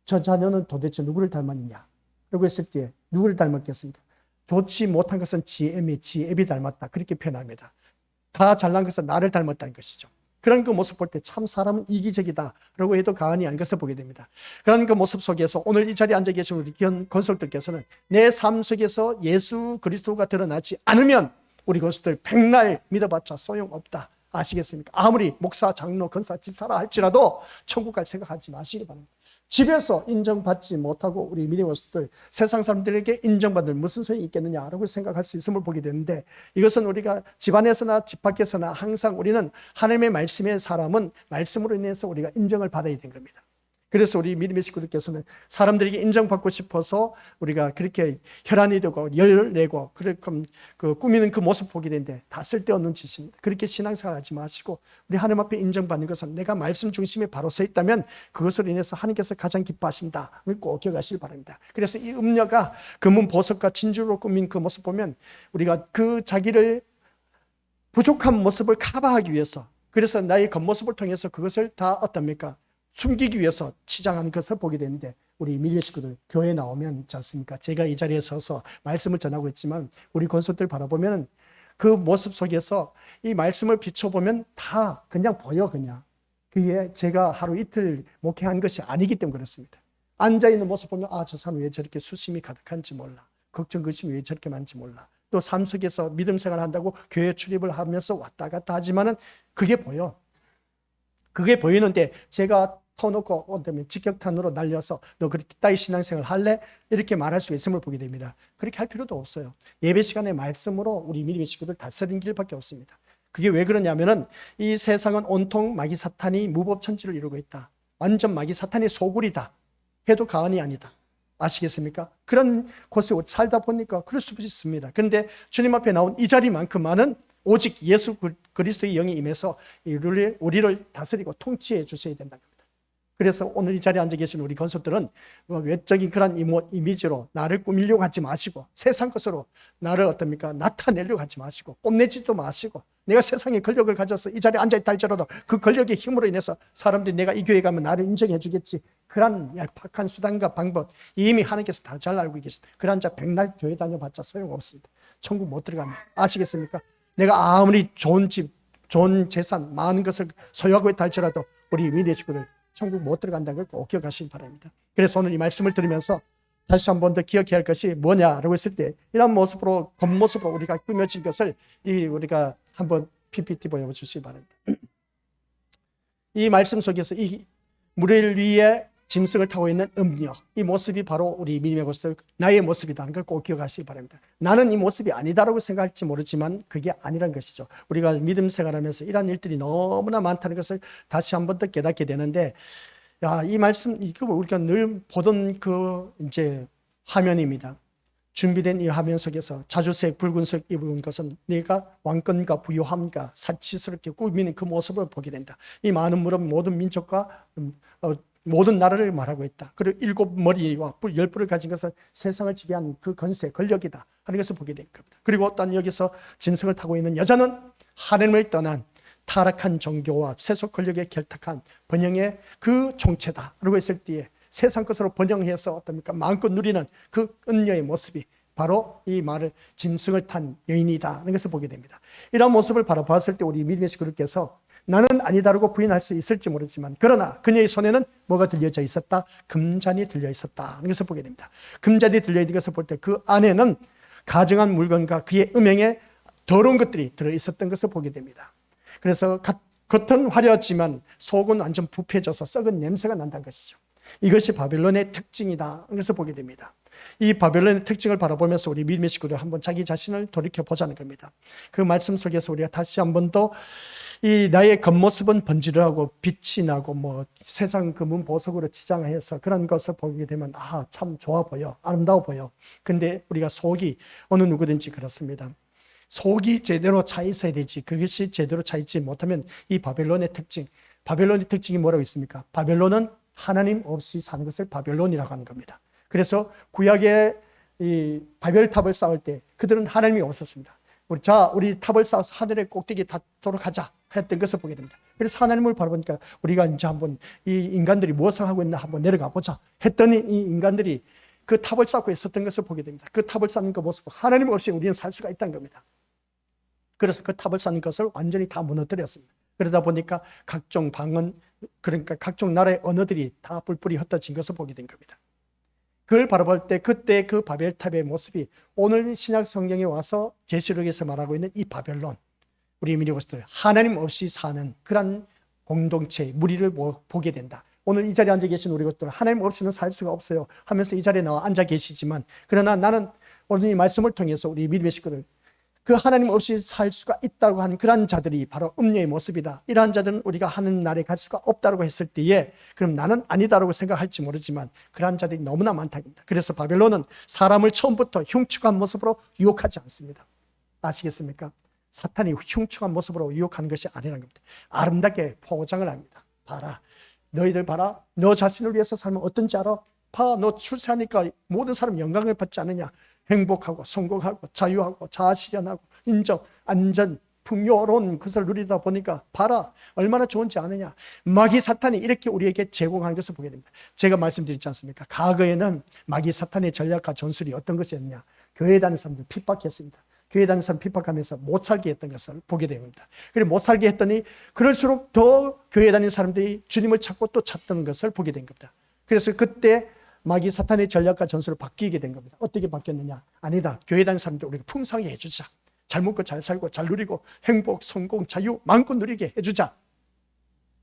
저 자녀는 도대체 누구를 닮았느냐? 라고 했을 때 누구를 닮았겠습니까? 좋지 못한 것은 지앱이 닮았다. 그렇게 표현합니다. 다 잘난 것은 나를 닮았다는 것이죠. 그런 그 모습 볼 때 참 사람은 이기적이다 라고 해도 과언이 아닌 것을 보게 됩니다. 그런 그 모습 속에서 오늘 이 자리에 앉아 계신 우리 권속들께서는 내 삶 속에서 예수 그리스도가 드러나지 않으면 우리 권속들 백날 믿어봤자 소용없다. 아시겠습니까? 아무리 목사, 장로, 권사, 집사라 할지라도 천국 갈 생각하지 마시기 바랍니다. 집에서 인정받지 못하고 우리 믿음의 권속들 세상 사람들에게 인정받을 무슨 소용이 있겠느냐라고 생각할 수 있음을 보게 되는데, 이것은 우리가 집안에서나 집 밖에서나 항상 우리는 하나님의 말씀의 사람은 말씀으로 인해서 우리가 인정을 받아야 되는 겁니다. 그래서 우리 믿음의 식구들께서는 사람들에게 인정받고 싶어서 우리가 그렇게 혈안이 되고 열을 내고 그렇게 꾸미는 그 모습 보게 되는데 다 쓸데없는 짓입니다. 그렇게 신앙생활 하지 마시고 우리 하나님 앞에 인정받는 것은 내가 말씀 중심에 바로 서 있다면 그것으로 인해서 하나님께서 가장 기뻐하신다. 꼭 기억하시기 바랍니다. 그래서 이 음녀가 금은 보석과 진주로 꾸민 그 모습 보면 우리가 그 자기를 부족한 모습을 커버하기 위해서, 그래서 나의 겉모습을 통해서 그것을 다 어떻습니까? 숨기기 위해서 치장하는 것을 보게 되는데, 우리 믿음의 식구들 교회에 나오면 있지 않습니까? 제가 이 자리에 서서 말씀을 전하고 있지만 우리 권속들 바라보면 그 모습 속에서 이 말씀을 비춰보면 다 그냥 보여. 그냥 그게 제가 하루 이틀 목회한 것이 아니기 때문에 그렇습니다. 앉아있는 모습 보면 저 사람 왜 저렇게 수심이 가득한지 몰라, 걱정 근심이 왜 저렇게 많은지 몰라. 또 삶 속에서 믿음 생활한다고 교회 출입을 하면서 왔다 갔다 하지만은 그게 보여. 그게 보이는데 제가 터놓고 어쩌면 직격탄으로 날려서 너 그렇게 따위 신앙생활 할래? 이렇게 말할 수 있음을 보게 됩니다. 그렇게 할 필요도 없어요. 예배 시간에 말씀으로 우리 믿음의 식구들 다스리는 길밖에 없습니다. 그게 왜 그러냐면은 이 세상은 온통 마귀 사탄이 무법천지를 이루고 있다. 완전 마귀 사탄의 소굴이다 해도 과언이 아니다. 아시겠습니까? 그런 곳에 살다 보니까 그럴 수 있습니다. 그런데 주님 앞에 나온 이 자리만큼만은 오직 예수 그리스도의 영이 임해서 우리를 다스리고 통치해 주셔야 된다는 겁니다. 그래서 오늘 이 자리에 앉아 계신 우리 권속들은 외적인 그런 이미지로 나를 꾸미려고 하지 마시고, 세상 것으로 나를 어떻습니까? 나타내려고 하지 마시고, 뽐내지도 마시고, 내가 세상의 권력을 가져서 이 자리에 앉아있다 할지라도 그 권력의 힘으로 인해서 사람들이 내가 이 교회 가면 나를 인정해 주겠지, 그런 얄팍한 수단과 방법 이미 하나님께서 다 잘 알고 계십니다. 그런 자 백날 교회 다녀봤자 소용없습니다. 천국 못 들어갑니다. 아시겠습니까? 내가 아무리 좋은 집, 좋은 재산, 많은 것을 소유하고 있다 할지라도 우리 믿음의 식구들 천국 못 들어간다는 걸 꼭 기억하시기 바랍니다. 그래서 오늘 이 말씀을 들으면서 다시 한 번 더 기억해야 할 것이 뭐냐라고 했을 때, 이런 모습으로, 겉모습으로 우리가 꾸며진 것을 우리가 한번 PPT 보여주시기 바랍니다. 이 말씀 속에서 이 물 위에 짐승을 타고 있는 음녀, 이 모습이 바로 우리 믿음의 모습, 나의 모습이라는 걸 꼭 기억하시기 바랍니다. 나는 이 모습이 아니다라고 생각할지 모르지만 그게 아니란 것이죠. 우리가 믿음 생활하면서 이런 일들이 너무나 많다는 것을 다시 한 번 더 깨닫게 되는데, 이 말씀, 이거 우리가 늘 보던 이제 화면입니다. 준비된 이 화면 속에서 자주색, 붉은색 입은 것은 내가 왕권과 부유함과 사치스럽게 꾸미는 그 모습을 보게 된다. 이 많은 물은 모든 민족과 모든 나라를 말하고 있다. 그리고 7머리와 10뿔을 가진 것은 세상을 지배하는 그 권세, 권력이다 하는 것을 보게 된 겁니다. 그리고 또 여기서 짐승을 타고 있는 여자는 하나님을 떠난 타락한 종교와 세속 권력에 결탁한 번영의 그 총체다 라고 했을 때에 세상 것으로 번영해서 어떻습니까? 마음껏 누리는 그 은녀의 모습이 바로 이 말을 짐승을 탄 여인이다 하는 것을 보게 됩니다. 이런 모습을 바로 봤을 때 우리 믿음의 식구들께서 나는 아니다라고 부인할 수 있을지 모르지만, 그러나 그녀의 손에는 뭐가 들려져 있었다? 금잔이 들려 있었다. 이것을 보게 됩니다. 금잔이 들려 있는 것을 볼 때 그 안에는 가증한 물건과 그의 음행에 더러운 것들이 들어 있었던 것을 보게 됩니다. 그래서 겉은 화려하지만 속은 완전 부패져서 썩은 냄새가 난다는 것이죠. 이것이 바벨론의 특징이다. 이것을 보게 됩니다. 이 바벨론의 특징을 바라보면서 우리 믿음의 식구들 한번 자기 자신을 돌이켜보자는 겁니다. 그 말씀 속에서 우리가 다시 한 번 더 이 나의 겉모습은 번지르하고 빛이 나고 세상 금은 보석으로 치장해서 그런 것을 보게 되면 참 좋아 보여, 아름다워 보여. 근데 우리가 속이 어느 누구든지 그렇습니다. 속이 제대로 차 있어야 되지. 그것이 제대로 차 있지 못하면 이 바벨론의 특징이 뭐라고 있습니까? 바벨론은 하나님 없이 사는 것을 바벨론이라고 하는 겁니다. 그래서 구약의 이 바벨탑을 쌓을 때 그들은 하나님이 없었습니다. 우리 탑을 쌓아서 하늘의 꼭대기에 닿도록 하자 했던 것을 보게 됩니다. 그래서 하나님을 바라보니까 우리가 이제 한번 이 인간들이 무엇을 하고 있나 한번 내려가 보자 했더니 이 인간들이 그 탑을 쌓고 있었던 것을 보게 됩니다. 그 탑을 쌓는 그 모습, 하나님 없이 우리는 살 수가 있다는 겁니다. 그래서 그 탑을 쌓는 것을 완전히 다 무너뜨렸습니다. 그러다 보니까 각종 방언, 그러니까 각종 나라의 언어들이 다 뿔뿔이 흩어진 것을 보게 된 겁니다. 그걸 바라볼 때 그때 그 바벨탑의 모습이 오늘 신약 성경에 와서 계시록에서 말하고 있는 이 바벨론, 우리 미리고스들 하나님 없이 사는 그런 공동체, 무리를 보게 된다. 오늘 이 자리에 앉아 계신 우리 것들 하나님 없이는 살 수가 없어요 하면서 이 자리에 나와 앉아 계시지만, 그러나 나는 오늘 이 말씀을 통해서 우리 믿음의 식구들 그 하나님 없이 살 수가 있다고 하는 그런 자들이 바로 음녀의 모습이다. 이러한 자들은 우리가 하는 날에 갈 수가 없다고 했을 때에 그럼 나는 아니다라고 생각할지 모르지만 그러한 자들이 너무나 많다는 겁니다. 그래서 바벨론은 사람을 처음부터 흉측한 모습으로 유혹하지 않습니다. 아시겠습니까? 사탄이 흉측한 모습으로 유혹하는 것이 아니라는 겁니다. 아름답게 포장을 합니다. 봐라, 너희들 봐라, 너 자신을 위해서 살면 어떤지 알아? 봐, 너 출세하니까 모든 사람 영광을 받지 않느냐? 행복하고 성공하고 자유하고 자아실현하고 인정, 안전, 풍요로운 것을 누리다 보니까 봐라 얼마나 좋은지 아느냐. 마귀 사탄이 이렇게 우리에게 제공하는 것을 보게 됩니다. 제가 말씀드렸지 않습니까? 과거에는 마귀 사탄의 전략과 전술이 어떤 것이었냐. 교회에 다니는 사람들 핍박했습니다. 교회에 다니는 사람 핍박하면서 못 살게 했던 것을 보게 됩니다. 그리고 못 살게 했더니 그럴수록 더 교회에 다니는 사람들이 주님을 찾고 또 찾던 것을 보게 된 겁니다. 그래서 그때 마귀 사탄의 전략과 전술을 바뀌게 된 겁니다. 어떻게 바뀌었느냐? 아니다. 교회 다니는 사람들 우리가 풍성하게 해주자. 잘 먹고 잘 살고 잘 누리고 행복, 성공, 자유 마음껏 누리게 해주자.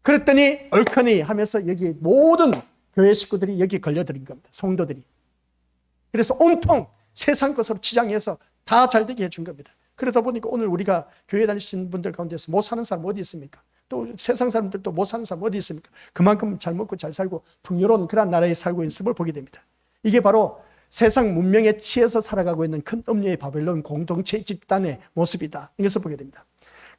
그랬더니 얼큰이 하면서 여기 모든 교회 식구들이 여기 걸려들인 겁니다. 성도들이. 그래서 온통 세상 것으로 치장해서 다 잘되게 해준 겁니다. 그러다 보니까 오늘 우리가 교회 다니시는 분들 가운데서 못 사는 사람 어디 있습니까? 또 세상 사람들도 못 사는 사람 어디 있습니까? 그만큼 잘 먹고 잘 살고 풍요로운 그런 나라에 살고 있음을 보게 됩니다. 이게 바로 세상 문명에 취해서 살아가고 있는 큰 음녀의 바벨론 공동체 집단의 모습이다. 이것을 보게 됩니다.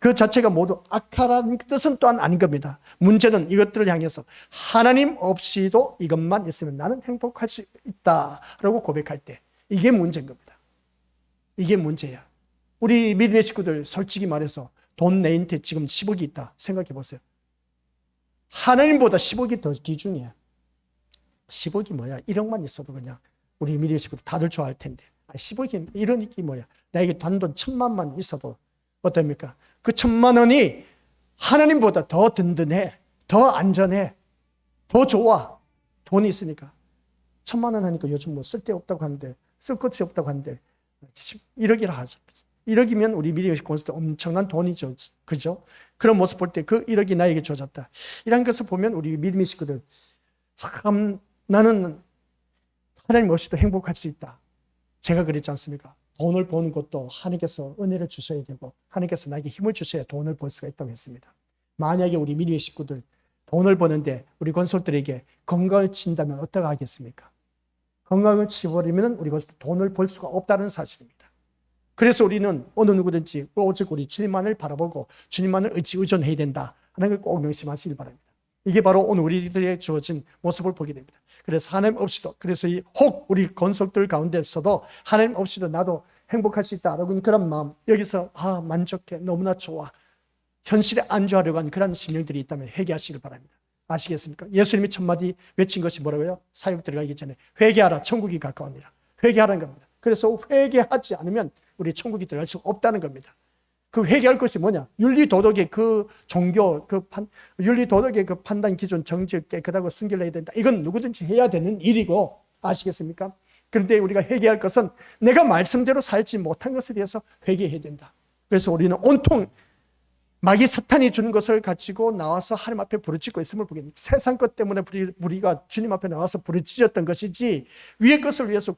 그 자체가 모두 악하라는 뜻은 또한 아닌 겁니다. 문제는 이것들을 향해서 하나님 없이도 이것만 있으면 나는 행복할 수 있다라고 고백할 때 이게 문제인 겁니다. 이게 문제야. 우리 믿음의 식구들 솔직히 말해서 돈 내한테 지금 10억이 있다 생각해 보세요. 하나님보다 10억이 더 귀중해. 10억이 뭐야? 1억만 있어도 그냥 우리 믿음의 식구들 다들 좋아할 텐데 10억이 1억이 뭐야? 나에게 단돈 1,000만만 있어도 어떻습니까? 그 1,000만 원이 하나님보다 더 든든해, 더 안전해, 더 좋아. 돈이 있으니까 1,000만 원 하니까 요즘 뭐 쓸데없다고 하는데 쓸 것이 없다고 하는데 1억이라 하죠. 1억이면 우리 믿음의 식구들 엄청난 돈이죠. 그죠? 그런 모습 볼 때 그 1억이 나에게 주어졌다. 이런 것을 보면 우리 믿음의 식구들 참 나는 하나님 없이도 행복할 수 있다. 제가 그랬지 않습니까? 돈을 버는 것도 하나님께서 은혜를 주셔야 되고 하나님께서 나에게 힘을 주셔야 돈을 벌 수가 있다고 했습니다. 만약에 우리 믿음의 식구들 돈을 버는데 우리 건설들에게 건강을 친다면 어떻게 하겠습니까? 건강을 치버리면 우리 건설들 돈을 벌 수가 없다는 사실입니다. 그래서 우리는 어느 누구든지 오직 우리 주님만을 바라보고 주님만을 의존해야 된다 하는 걸 꼭 명심하시길 바랍니다. 이게 바로 오늘 우리들에게 주어진 모습을 보게 됩니다. 그래서 하나님 없이도, 그래서 혹 우리 건속들 가운데서도 하나님 없이도 나도 행복할 수 있다라고 그런 마음, 여기서 만족해, 너무나 좋아, 현실에 안주하려고 하는 그런 심령들이 있다면 회개하시길 바랍니다. 아시겠습니까? 예수님이 첫마디 외친 것이 뭐라고요? 사역 들어가기 전에 회개하라, 천국이 가까우니라. 회개하라는 겁니다. 그래서 회개하지 않으면 우리 천국이 들어갈 수 없다는 겁니다. 그 회개할 것이 뭐냐? 윤리도덕의 그 종교, 윤리도덕의 그 판단 기준, 정직, 깨끗하고 순결해야 된다. 이건 누구든지 해야 되는 일이고, 아시겠습니까? 그런데 우리가 회개할 것은 내가 말씀대로 살지 못한 것에 대해서 회개해야 된다. 그래서 우리는 온통 마귀 사탄이 주는 것을 가지고 나와서 하나님 앞에 부르짖고 있음을 보게 됩니다. 세상 것 때문에 우리가 주님 앞에 나와서 부르짖었던 것이지 위의 것을 위해서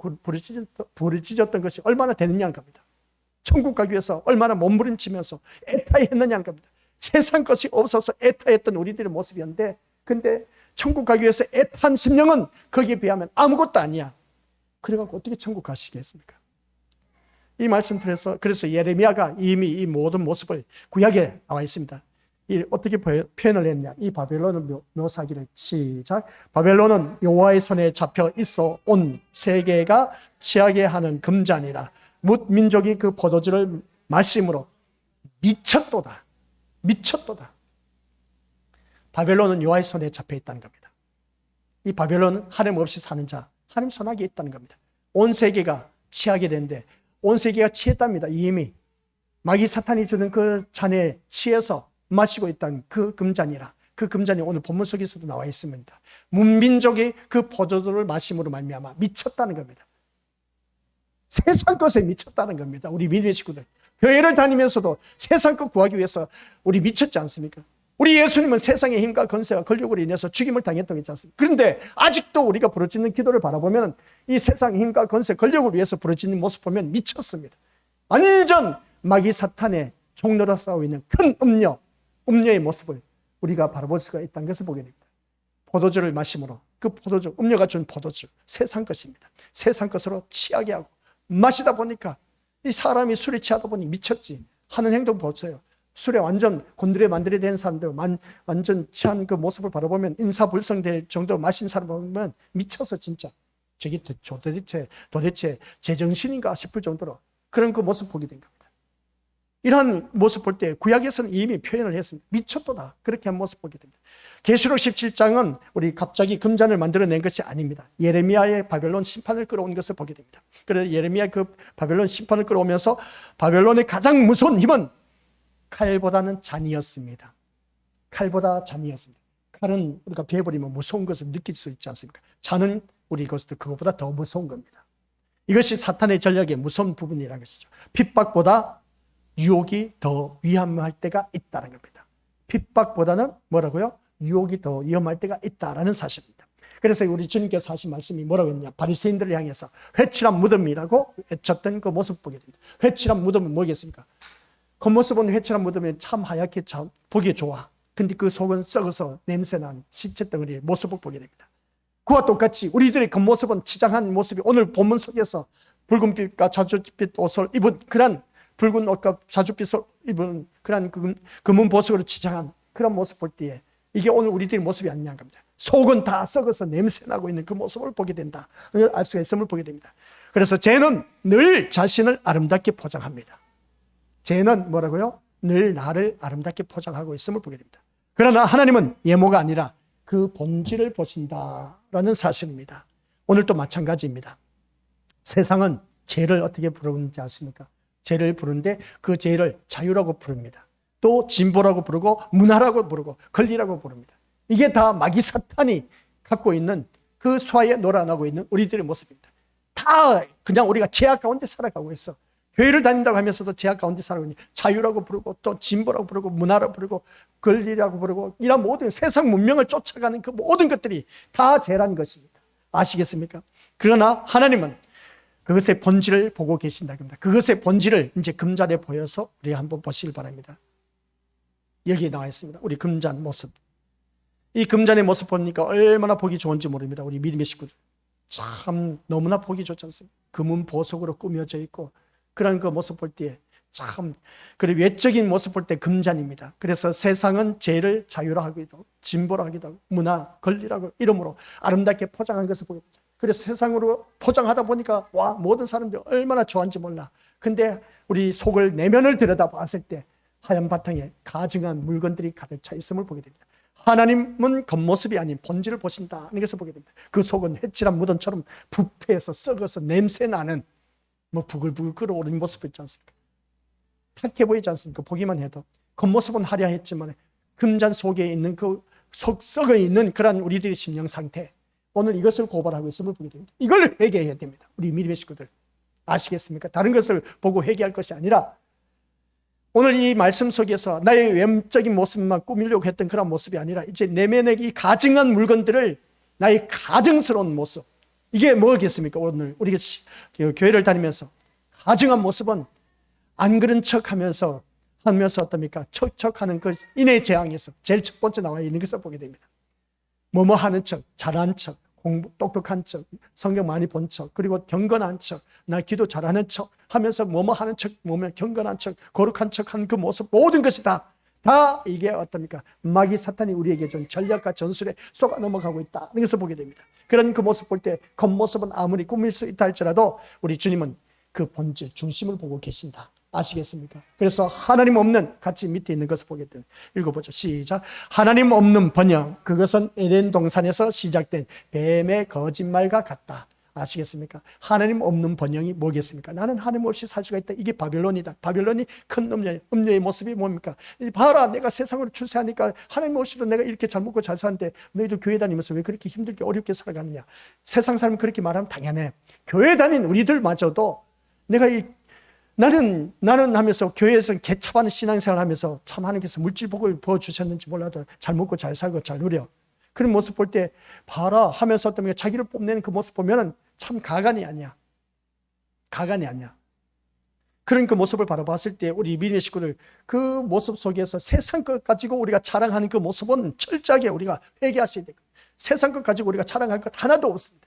부르짖었던 것이 얼마나 되느냐는 겁니다. 천국 가기 위해서 얼마나 몸부림치면서 애타했느냐는 겁니다. 세상 것이 없어서 애타했던 우리들의 모습이었는데, 근데 천국 가기 위해서 애탄 심령은 거기에 비하면 아무것도 아니야. 그래갖고 어떻게 천국 가시겠습니까? 이 말씀 들어서 그래서 예레미야가 이미 이 모든 모습을 구약에 나와 있습니다. 이 어떻게 표현을 했냐? 이 바벨론을 묘사하기를 시작. 바벨론은 여호와의 손에 잡혀 있어 온 세계가 취하게 하는 금잔이라. 뭇 민족이 그 포도주를 마심으로 미쳤도다. 미쳤도다. 바벨론은 여호와의 손에 잡혀 있다는 겁니다. 이 바벨론은 하나님 없이 사는 자, 하나님 손아귀에 있다는 겁니다. 온 세계가 취하게 되는데 온 세계가 취했답니다. 이미 마귀 사탄이 주는 그 잔에 취해서 마시고 있다는 그 금잔이라. 그 금잔이 오늘 본문 속에서도 나와 있습니다. 문민족이 그 포도주를 마심으로 말미암아 미쳤다는 겁니다. 세상 것에 미쳤다는 겁니다. 우리 믿음의 식구들, 교회를 다니면서도 세상 것 구하기 위해서 우리 미쳤지 않습니까? 우리 예수님은 세상의 힘과 권세와 권력으로 인해서 죽임을 당했다고 했지 않습니까? 그런데 아직도 우리가 부르짖는 기도를 바라보면 이 세상의 힘과 권세, 권력을 위해서 부르짖는 모습 보면 미쳤습니다. 완전 마귀 사탄의 종로로 싸우고 있는 큰 음녀의 모습을 우리가 바라볼 수가 있다는 것을 보게 됩니다. 포도주를 마심으로 그 포도주, 음료가 준 포도주, 세상 것입니다. 세상 것으로 취하게 하고 마시다 보니까 이 사람이 술에 취하다 보니 미쳤지 하는 행동 보세요. 술에 완전 곤드레 만드레 된 사람들, 완전 취한 그 모습을 바라보면 인사불성될 정도로 마신 사람 보면 미쳐서 진짜 저게 도대체 제정신인가 싶을 정도로 그런 그 모습 보게 된 겁니다. 이러한 모습 볼 때 구약에서는 이미 표현을 했습니다. 미쳤도다. 그렇게 한 모습 보게 됩니다. 계시록 17장은 우리 갑자기 금잔을 만들어낸 것이 아닙니다. 예레미야의 바벨론 심판을 끌어온 것을 보게 됩니다. 그래서 예레미야 그 바벨론 심판을 끌어오면서 바벨론의 가장 무서운 힘은 칼보다는 잔이었습니다. 칼보다 잔이었습니다. 칼은 우리가 베어버리면 무서운 것을 느낄 수 있지 않습니까? 잔은 우리 그것보다 더 무서운 겁니다. 이것이 사탄의 전략의 무서운 부분이라는 것이죠. 핍박보다 유혹이 더 위험할 때가 있다는 겁니다. 핍박보다는 뭐라고요? 유혹이 더 위험할 때가 있다라는 사실입니다. 그래서 우리 주님께서 하신 말씀이 뭐라고 했냐? 바리새인들을 향해서 회칠한 무덤이라고 외쳤던 그 모습 보게 됩니다. 회칠한 무덤은 뭐겠습니까? 겉모습은 회칠한 무덤이 참 하얗게 참 보기 좋아. 근데 그 속은 썩어서 냄새난 시체 덩어리의 모습을 보게 됩니다. 그와 똑같이 우리들의 겉모습은 치장한 모습이 오늘 본문 속에서 붉은빛과 자주빛 옷을 입은 그런 붉은 옷과 자주빛을 입은 그런 금은 보석으로 치장한 그런 모습 볼 때에 이게 오늘 우리들의 모습이 아니냐는 겁니다. 속은 다 썩어서 냄새나고 있는 그 모습을 보게 된다. 알 수가 있음을 보게 됩니다. 그래서 죄는 늘 자신을 아름답게 포장합니다. 죄는 뭐라고요? 늘 나를 아름답게 포장하고 있음을 보게 됩니다. 그러나 하나님은 예모가 아니라 그 본질을 보신다라는 사실입니다. 오늘도 마찬가지입니다. 세상은 죄를 어떻게 부르는지 아십니까? 죄를 부르는데 그 죄를 자유라고 부릅니다. 또 진보라고 부르고 문화라고 부르고 권리라고 부릅니다. 이게 다 마귀 사탄이 갖고 있는 그 수하에 놀아나고 있는 우리들의 모습입니다. 다 그냥 우리가 죄악 가운데 살아가고 있어. 교회를 다닌다고 하면서도 죄악 가운데 살아가고 있는 자유라고 부르고 또 진보라고 부르고 문화라고 부르고 권리라고 부르고 이런 모든 세상 문명을 쫓아가는 그 모든 것들이 다 죄라는 것입니다. 아시겠습니까? 그러나 하나님은 그것의 본질을 보고 계신다는 겁니다. 그것의 본질을 이제 금잔에 보여서 우리 한번 보시길 바랍니다. 여기에 나와 있습니다. 우리 금잔 모습. 이 금잔의 모습 보니까 얼마나 보기 좋은지 모릅니다. 우리 믿음의 식구들. 참 너무나 보기 좋지 않습니까? 금은 보석으로 꾸며져 있고 그런 그 모습 볼 때에 참 그리고 외적인 모습 볼 때 금잔입니다. 그래서 세상은 죄를 자유로 하기도 하고 진보로 하기도 하고 문화, 권리라고 이름으로 아름답게 포장한 것을 보게 됩니다. 그래서 세상으로 포장하다 보니까 와 모든 사람들이 얼마나 좋아하는지 몰라. 근데 우리 속을 내면을 들여다봤을 때 하얀 바탕에 가증한 물건들이 가득 차 있음을 보게 됩니다. 하나님은 겉모습이 아닌 본질을 보신다는 것을 보게 됩니다. 그 속은 회칠한 무덤처럼 부패해서 썩어서 냄새나는 부글부글 끓어오르는 모습이 있지 않습니까? 탁해 보이지 않습니까? 보기만 해도 겉모습은 화려했지만 금잔 속에 있는 그 속 썩어 있는 그런 우리들의 심령 상태, 오늘 이것을 고발하고 있음을 보게 됩니다. 이걸 회개해야 됩니다. 우리 믿음의 식구들 아시겠습니까? 다른 것을 보고 회개할 것이 아니라 오늘 이 말씀 속에서 나의 외적인 모습만 꾸미려고 했던 그런 모습이 아니라 이제 내면의 이 가증한 물건들을 나의 가증스러운 모습, 이게 뭐겠습니까? 오늘 우리가 교회를 다니면서 가증한 모습은 안 그런 척하면서 어떻습니까? 척척하는 그 인의 재앙에서 제일 첫 번째 나와 있는 것을 보게 됩니다. 뭐뭐 하는 척, 잘한 척, 공부 똑똑한 척, 성경 많이 본 척, 그리고 경건한 척, 나 기도 잘하는 척 하면서 뭐뭐 하는 척, 뭐뭐 경건한 척, 거룩한 척한 그 모습, 모든 것이 다 이게 어떻습니까? 마귀 사탄이 우리에게 준 전략과 전술에 쏘아 넘어가고 있다는 것을 보게 됩니다. 그런 그 모습 볼 때 겉모습은 아무리 꾸밀 수 있다 할지라도 우리 주님은 그 본질, 중심을 보고 계신다. 아시겠습니까? 그래서 하나님 없는, 같이 밑에 있는 것을 보게 됩니다. 읽어보죠. 시작. 하나님 없는 번영, 그것은 에덴 동산에서 시작된 뱀의 거짓말과 같다. 아시겠습니까? 하나님 없는 번영이 뭐겠습니까? 나는 하나님 없이 살 수가 있다. 이게 바벨론이다. 바벨론이 큰 음녀의 모습이 뭡니까? 봐라, 내가 세상으로 출세하니까 하나님 없이도 내가 이렇게 잘 먹고 잘 사는데 너희들 교회 다니면서 왜 그렇게 힘들게 어렵게 살아가느냐? 세상 사람은 그렇게 말하면 당연해. 교회 다닌 우리들마저도 나는 하면서 교회에서 개차반의 신앙생활 하면서 참 하나님께서 물질복을 부어주셨는지 몰라도 잘 먹고 잘 살고 잘 누려. 그런 모습 볼 때 봐라 하면서 때문에 자기를 뽐내는 그 모습 보면은 참 가관이 아니야. 가관이 아니야. 그런 그 모습을 바라봤을 때 우리 믿음의 식구들 그 모습 속에서 세상 것 가지고 우리가 자랑하는 그 모습은 철저하게 우리가 회개하셔야 돼요. 세상 것 가지고 우리가 자랑할 것 하나도 없습니다.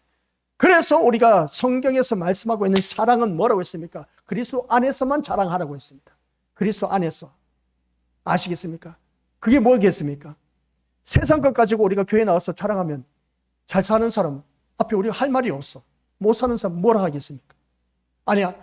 그래서 우리가 성경에서 말씀하고 있는 자랑은 뭐라고 했습니까? 그리스도 안에서만 자랑하라고 했습니다. 그리스도 안에서. 아시겠습니까? 그게 뭐겠습니까? 세상 것 가지고 우리가 교회 나와서 자랑하면 잘 사는 사람 앞에 우리가 할 말이 없어. 못 사는 사람 뭐라 하겠습니까? 아니야.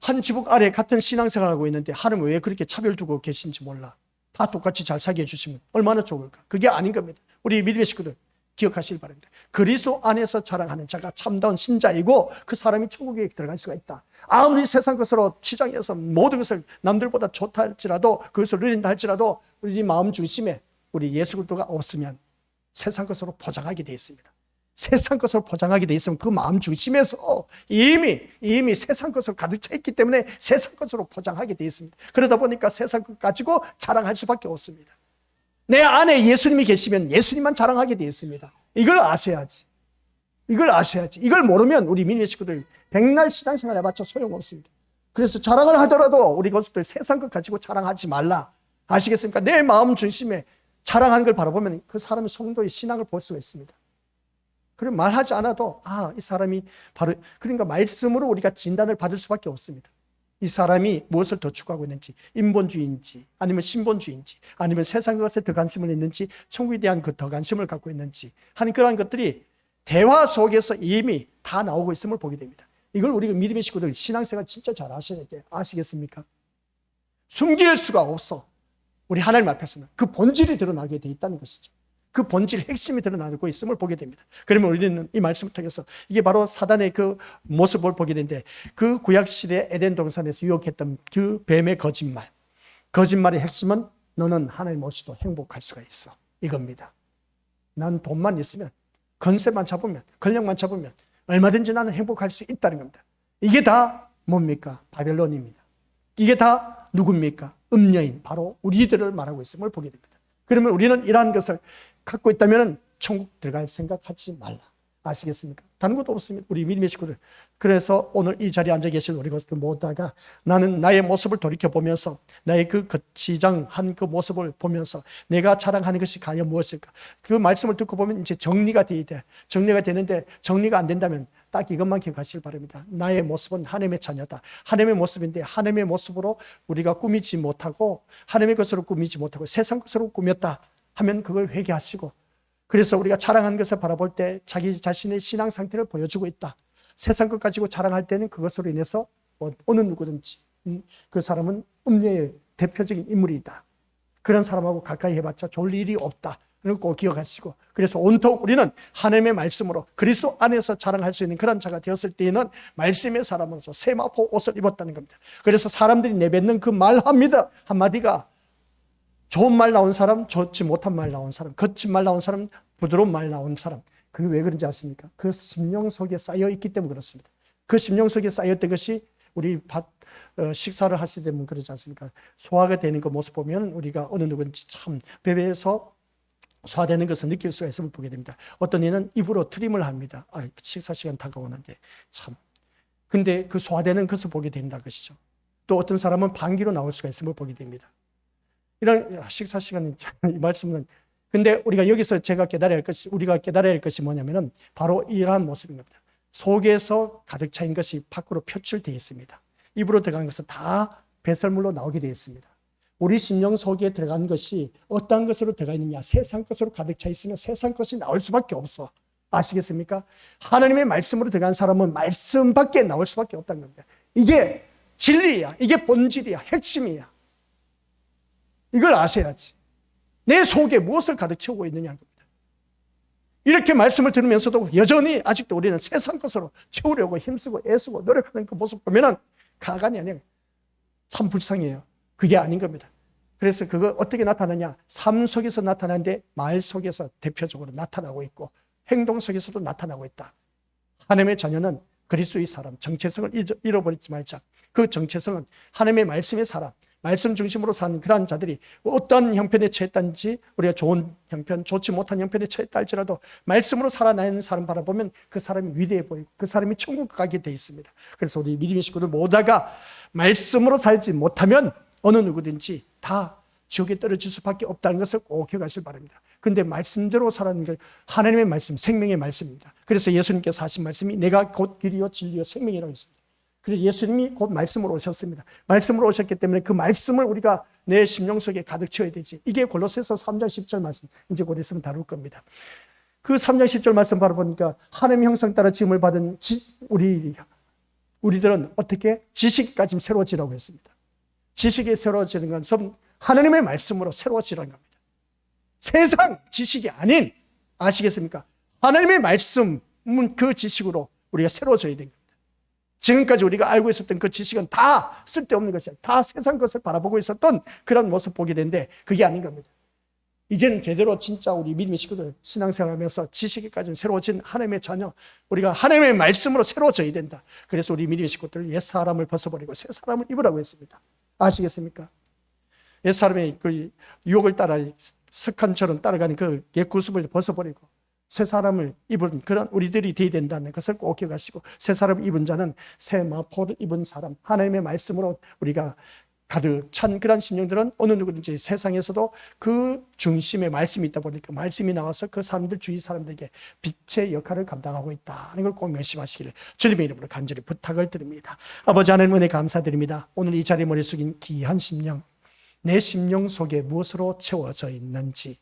한 지붕 아래 같은 신앙생활을 하고 있는데 하나님 왜 그렇게 차별 두고 계신지 몰라. 다 똑같이 잘 살게 해주시면 얼마나 좋을까? 그게 아닌 겁니다. 우리 믿음의 식구들 기억하시기 바랍니다. 그리스도 안에서 자랑하는 자가 참다운 신자이고 그 사람이 천국에 들어갈 수가 있다. 아무리 세상 것으로 치장해서 모든 것을 남들보다 좋다 할지라도 그것을 누린다 할지라도 우리 마음 중심에 우리 예수 그리스도가 없으면 세상 것으로 포장하게 되어 있습니다. 세상 것으로 포장하게 되어 있으면 그 마음 중심에서 이미 세상 것으로 가득 차 있기 때문에 세상 것으로 포장하게 되어 있습니다. 그러다 보니까 세상 것 가지고 자랑할 수밖에 없습니다. 내 안에 예수님이 계시면 예수님만 자랑하게 되어 있습니다. 이걸 아셔야지. 이걸 모르면 우리 믿음의 식구들 백날 신앙생활 해봤자 소용없습니다. 그래서 자랑을 하더라도 우리 것들 세상 것 가지고 자랑하지 말라. 아시겠습니까? 내 마음 중심에 자랑하는 걸 바라보면 그 사람의 성도의 신앙을 볼 수가 있습니다. 그럼 말하지 않아도 이 사람이 바로 그러니까 말씀으로 우리가 진단을 받을 수밖에 없습니다. 이 사람이 무엇을 더 추구하고 있는지, 인본주의인지 아니면 신본주의인지 아니면 세상 것에 더 관심을 있는지 천국에 대한 그 더 관심을 갖고 있는지 하는 그러한 것들이 대화 속에서 이미 다 나오고 있음을 보게 됩니다. 이걸 우리가 믿음의 식구들 신앙생활 진짜 잘 하셔야 돼요. 아시겠습니까? 숨길 수가 없어. 우리 하나님 앞에서는 그 본질이 드러나게 돼 있다는 것이죠. 그 본질 핵심이 드러나고 있음을 보게 됩니다. 그러면 우리는 이 말씀을 통해서 이게 바로 사단의 그 모습을 보게 되는데 그 구약시대 에덴 동산에서 유혹했던 그 뱀의 거짓말의 핵심은 너는 하나님 없이도 행복할 수가 있어. 이겁니다. 난 돈만 있으면 건세만 잡으면 권력만 잡으면 얼마든지 나는 행복할 수 있다는 겁니다. 이게 다 뭡니까? 바벨론입니다. 이게 다 누굽니까? 음녀인 바로 우리들을 말하고 있음을 보게 됩니다. 그러면 우리는 이러한 것을 갖고 있다면 천국 들어갈 생각하지 말라. 아시겠습니까? 다른 것도 없습니다. 우리 믿음의 식구들. 그래서 오늘 이 자리에 앉아 계신 우리 것들 모두가 나는 나의 모습을 돌이켜보면서 나의 그 거치장한 그 모습을 보면서 내가 자랑하는 것이 과연 무엇일까? 그 말씀을 듣고 보면 이제 정리가 돼야 돼. 정리가 되는데 정리가 안 된다면 딱 이것만 기억하시길 바랍니다. 나의 모습은 하나님의 자녀다. 하나님의 모습인데 하나님의 모습으로 우리가 꾸미지 못하고 하나님의 것으로 꾸미지 못하고 세상 것으로 꾸몄다 하면 그걸 회개하시고 그래서 우리가 자랑하는 것을 바라볼 때 자기 자신의 신앙 상태를 보여주고 있다. 세상 것 가지고 자랑할 때는 그것으로 인해서 어느 누구든지 그 사람은 음녀의 대표적인 인물이다. 그런 사람하고 가까이 해봤자 좋을 일이 없다. 꼭 기억하시고 그래서 온통 우리는 하나님의 말씀으로 그리스도 안에서 자랑할 수 있는 그런 자가 되었을 때에는 말씀의 사람으로서 세마포 옷을 입었다는 겁니다. 그래서 사람들이 내뱉는 그 말합니다. 한마디가 좋은 말 나온 사람, 좋지 못한 말 나온 사람, 거친 말 나온 사람, 부드러운 말 나온 사람. 그게 왜 그런지 아십니까? 그 심령 속에 쌓여 있기 때문에 그렇습니다. 그 심령 속에 쌓였던 것이 우리 식사를 하시게 되면 그러지 않습니까? 소화가 되는 그 모습 보면 우리가 어느 누구든지 참 배배에서 소화되는 것을 느낄 수가 있음을 보게 됩니다. 어떤 이는 입으로 트림을 합니다. 식사 시간 다가오는데 참. 근데 그 소화되는 것을 보게 된다 것이죠. 또 어떤 사람은 방귀로 나올 수가 있음을 보게 됩니다. 이런 식사 시간이 이 말씀은 근데 우리가 여기서 우리가 깨달아야 할 것이 뭐냐면은 바로 이러한 모습인 겁니다. 속에서 가득 차인 것이 밖으로 표출되어 있습니다. 입으로 들어간 것은 다 배설물로 나오게 되어 있습니다. 우리 심령 속에 들어간 것이 어떤 것으로 들어가 있느냐? 세상 것으로 가득 차 있으면 세상 것이 나올 수밖에 없어. 아시겠습니까? 하나님의 말씀으로 들어간 사람은 말씀밖에 나올 수밖에 없다는 겁니다. 이게 진리야. 이게 본질이야. 핵심이야. 이걸 아셔야지. 내 속에 무엇을 가득 채우고 있느냐는 겁니다. 이렇게 말씀을 들으면서도 여전히 아직도 우리는 세상 것으로 채우려고 힘쓰고 애쓰고 노력하는 그 모습 보면은 가관이 아니에요. 참 불쌍해요. 그게 아닌 겁니다. 그래서 그거 어떻게 나타나냐? 삶 속에서 나타나는데 말 속에서 대표적으로 나타나고 있고 행동 속에서도 나타나고 있다. 하나님의 자녀는 그리스도의 사람, 정체성을 잃어버리지 말자. 그 정체성은 하나님의 말씀의 사람, 말씀 중심으로 사는 그러한 자들이 어떤 형편에 처했든지 우리가 좋은 형편, 좋지 못한 형편에 처했다 할지라도 말씀으로 살아나는 사람 바라보면 그 사람이 위대해 보이고 그 사람이 천국 가게 돼 있습니다. 그래서 우리 믿음의 식구들 모두가 말씀으로 살지 못하면 어느 누구든지 다 지옥에 떨어질 수밖에 없다는 것을 꼭 기억하시기 바랍니다. 근데 말씀대로 살아가는 게 하나님의 말씀, 생명의 말씀입니다. 그래서 예수님께서 하신 말씀이 내가 곧 길이요 진리요 생명이라고 했습니다. 그래서 예수님이 곧 말씀으로 오셨습니다. 말씀으로 오셨기 때문에 그 말씀을 우리가 내 심령 속에 가득 채워야 되지. 이게 골로새서 3장 10절 말씀, 이제 곧 있으면 다룰 겁니다. 그 3장 10절 말씀 바로 보니까 하나님 형상 따라 지음을 받은 우리들은 어떻게 지식까지 새로워지라고 했습니다. 지식이 새로워지는 것은 하나님의 말씀으로 새로워지라는 겁니다. 세상 지식이 아닌, 아시겠습니까? 하나님의 말씀은 그 지식으로 우리가 새로워져야 되는 겁니다. 지금까지 우리가 알고 있었던 그 지식은 다 쓸데없는 것이야. 다 세상 것을 바라보고 있었던 그런 모습 보게 되는데 그게 아닌 겁니다. 이제는 제대로 진짜 우리 믿음의 식구들 신앙생활하면서 지식에까지 새로워진 하나님의 자녀, 우리가 하나님의 말씀으로 새로워져야 된다. 그래서 우리 믿음의 식구들 옛사람을 벗어버리고 새사람을 입으라고 했습니다. 아시겠습니까? 옛사람의 그 유혹을 따라 습관처럼 따라가는 그 옛구습을 벗어버리고 새 사람을 입은 그런 우리들이 되어야 된다는 것을 꼭 기억하시고, 새 사람을 입은 자는 새 마포를 입은 사람, 하나님의 말씀으로 우리가 가득 찬 그런 심령들은 어느 누구든지 세상에서도 그 중심에 말씀이 있다 보니까 말씀이 나와서 그 사람들 주위 사람들에게 빛의 역할을 감당하고 있다는 걸 꼭 명심하시기를 주님의 이름으로 간절히 부탁을 드립니다. 아버지 하나님 은혜 감사드립니다. 오늘 이 자리에 머리 숙인 귀한 심령, 내 심령 속에 무엇으로 채워져 있는지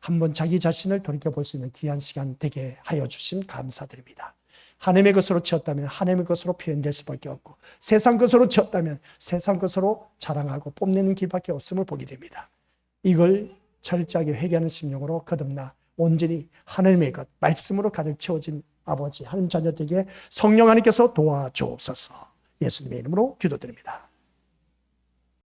한번 자기 자신을 돌이켜볼 수 있는 귀한 시간 되게 하여 주심 감사드립니다. 하나님의 것으로 채웠다면 하나님의 것으로 표현될 수밖에 없고, 세상 것으로 채웠다면 세상 것으로 자랑하고 뽐내는 길밖에 없음을 보게 됩니다. 이걸 철저하게 회개하는 심령으로 거듭나 온전히 하나님의 것, 말씀으로 가득 채워진 아버지 하나님 자녀들에게 성령 하나님께서 도와주옵소서. 예수님의 이름으로 기도드립니다.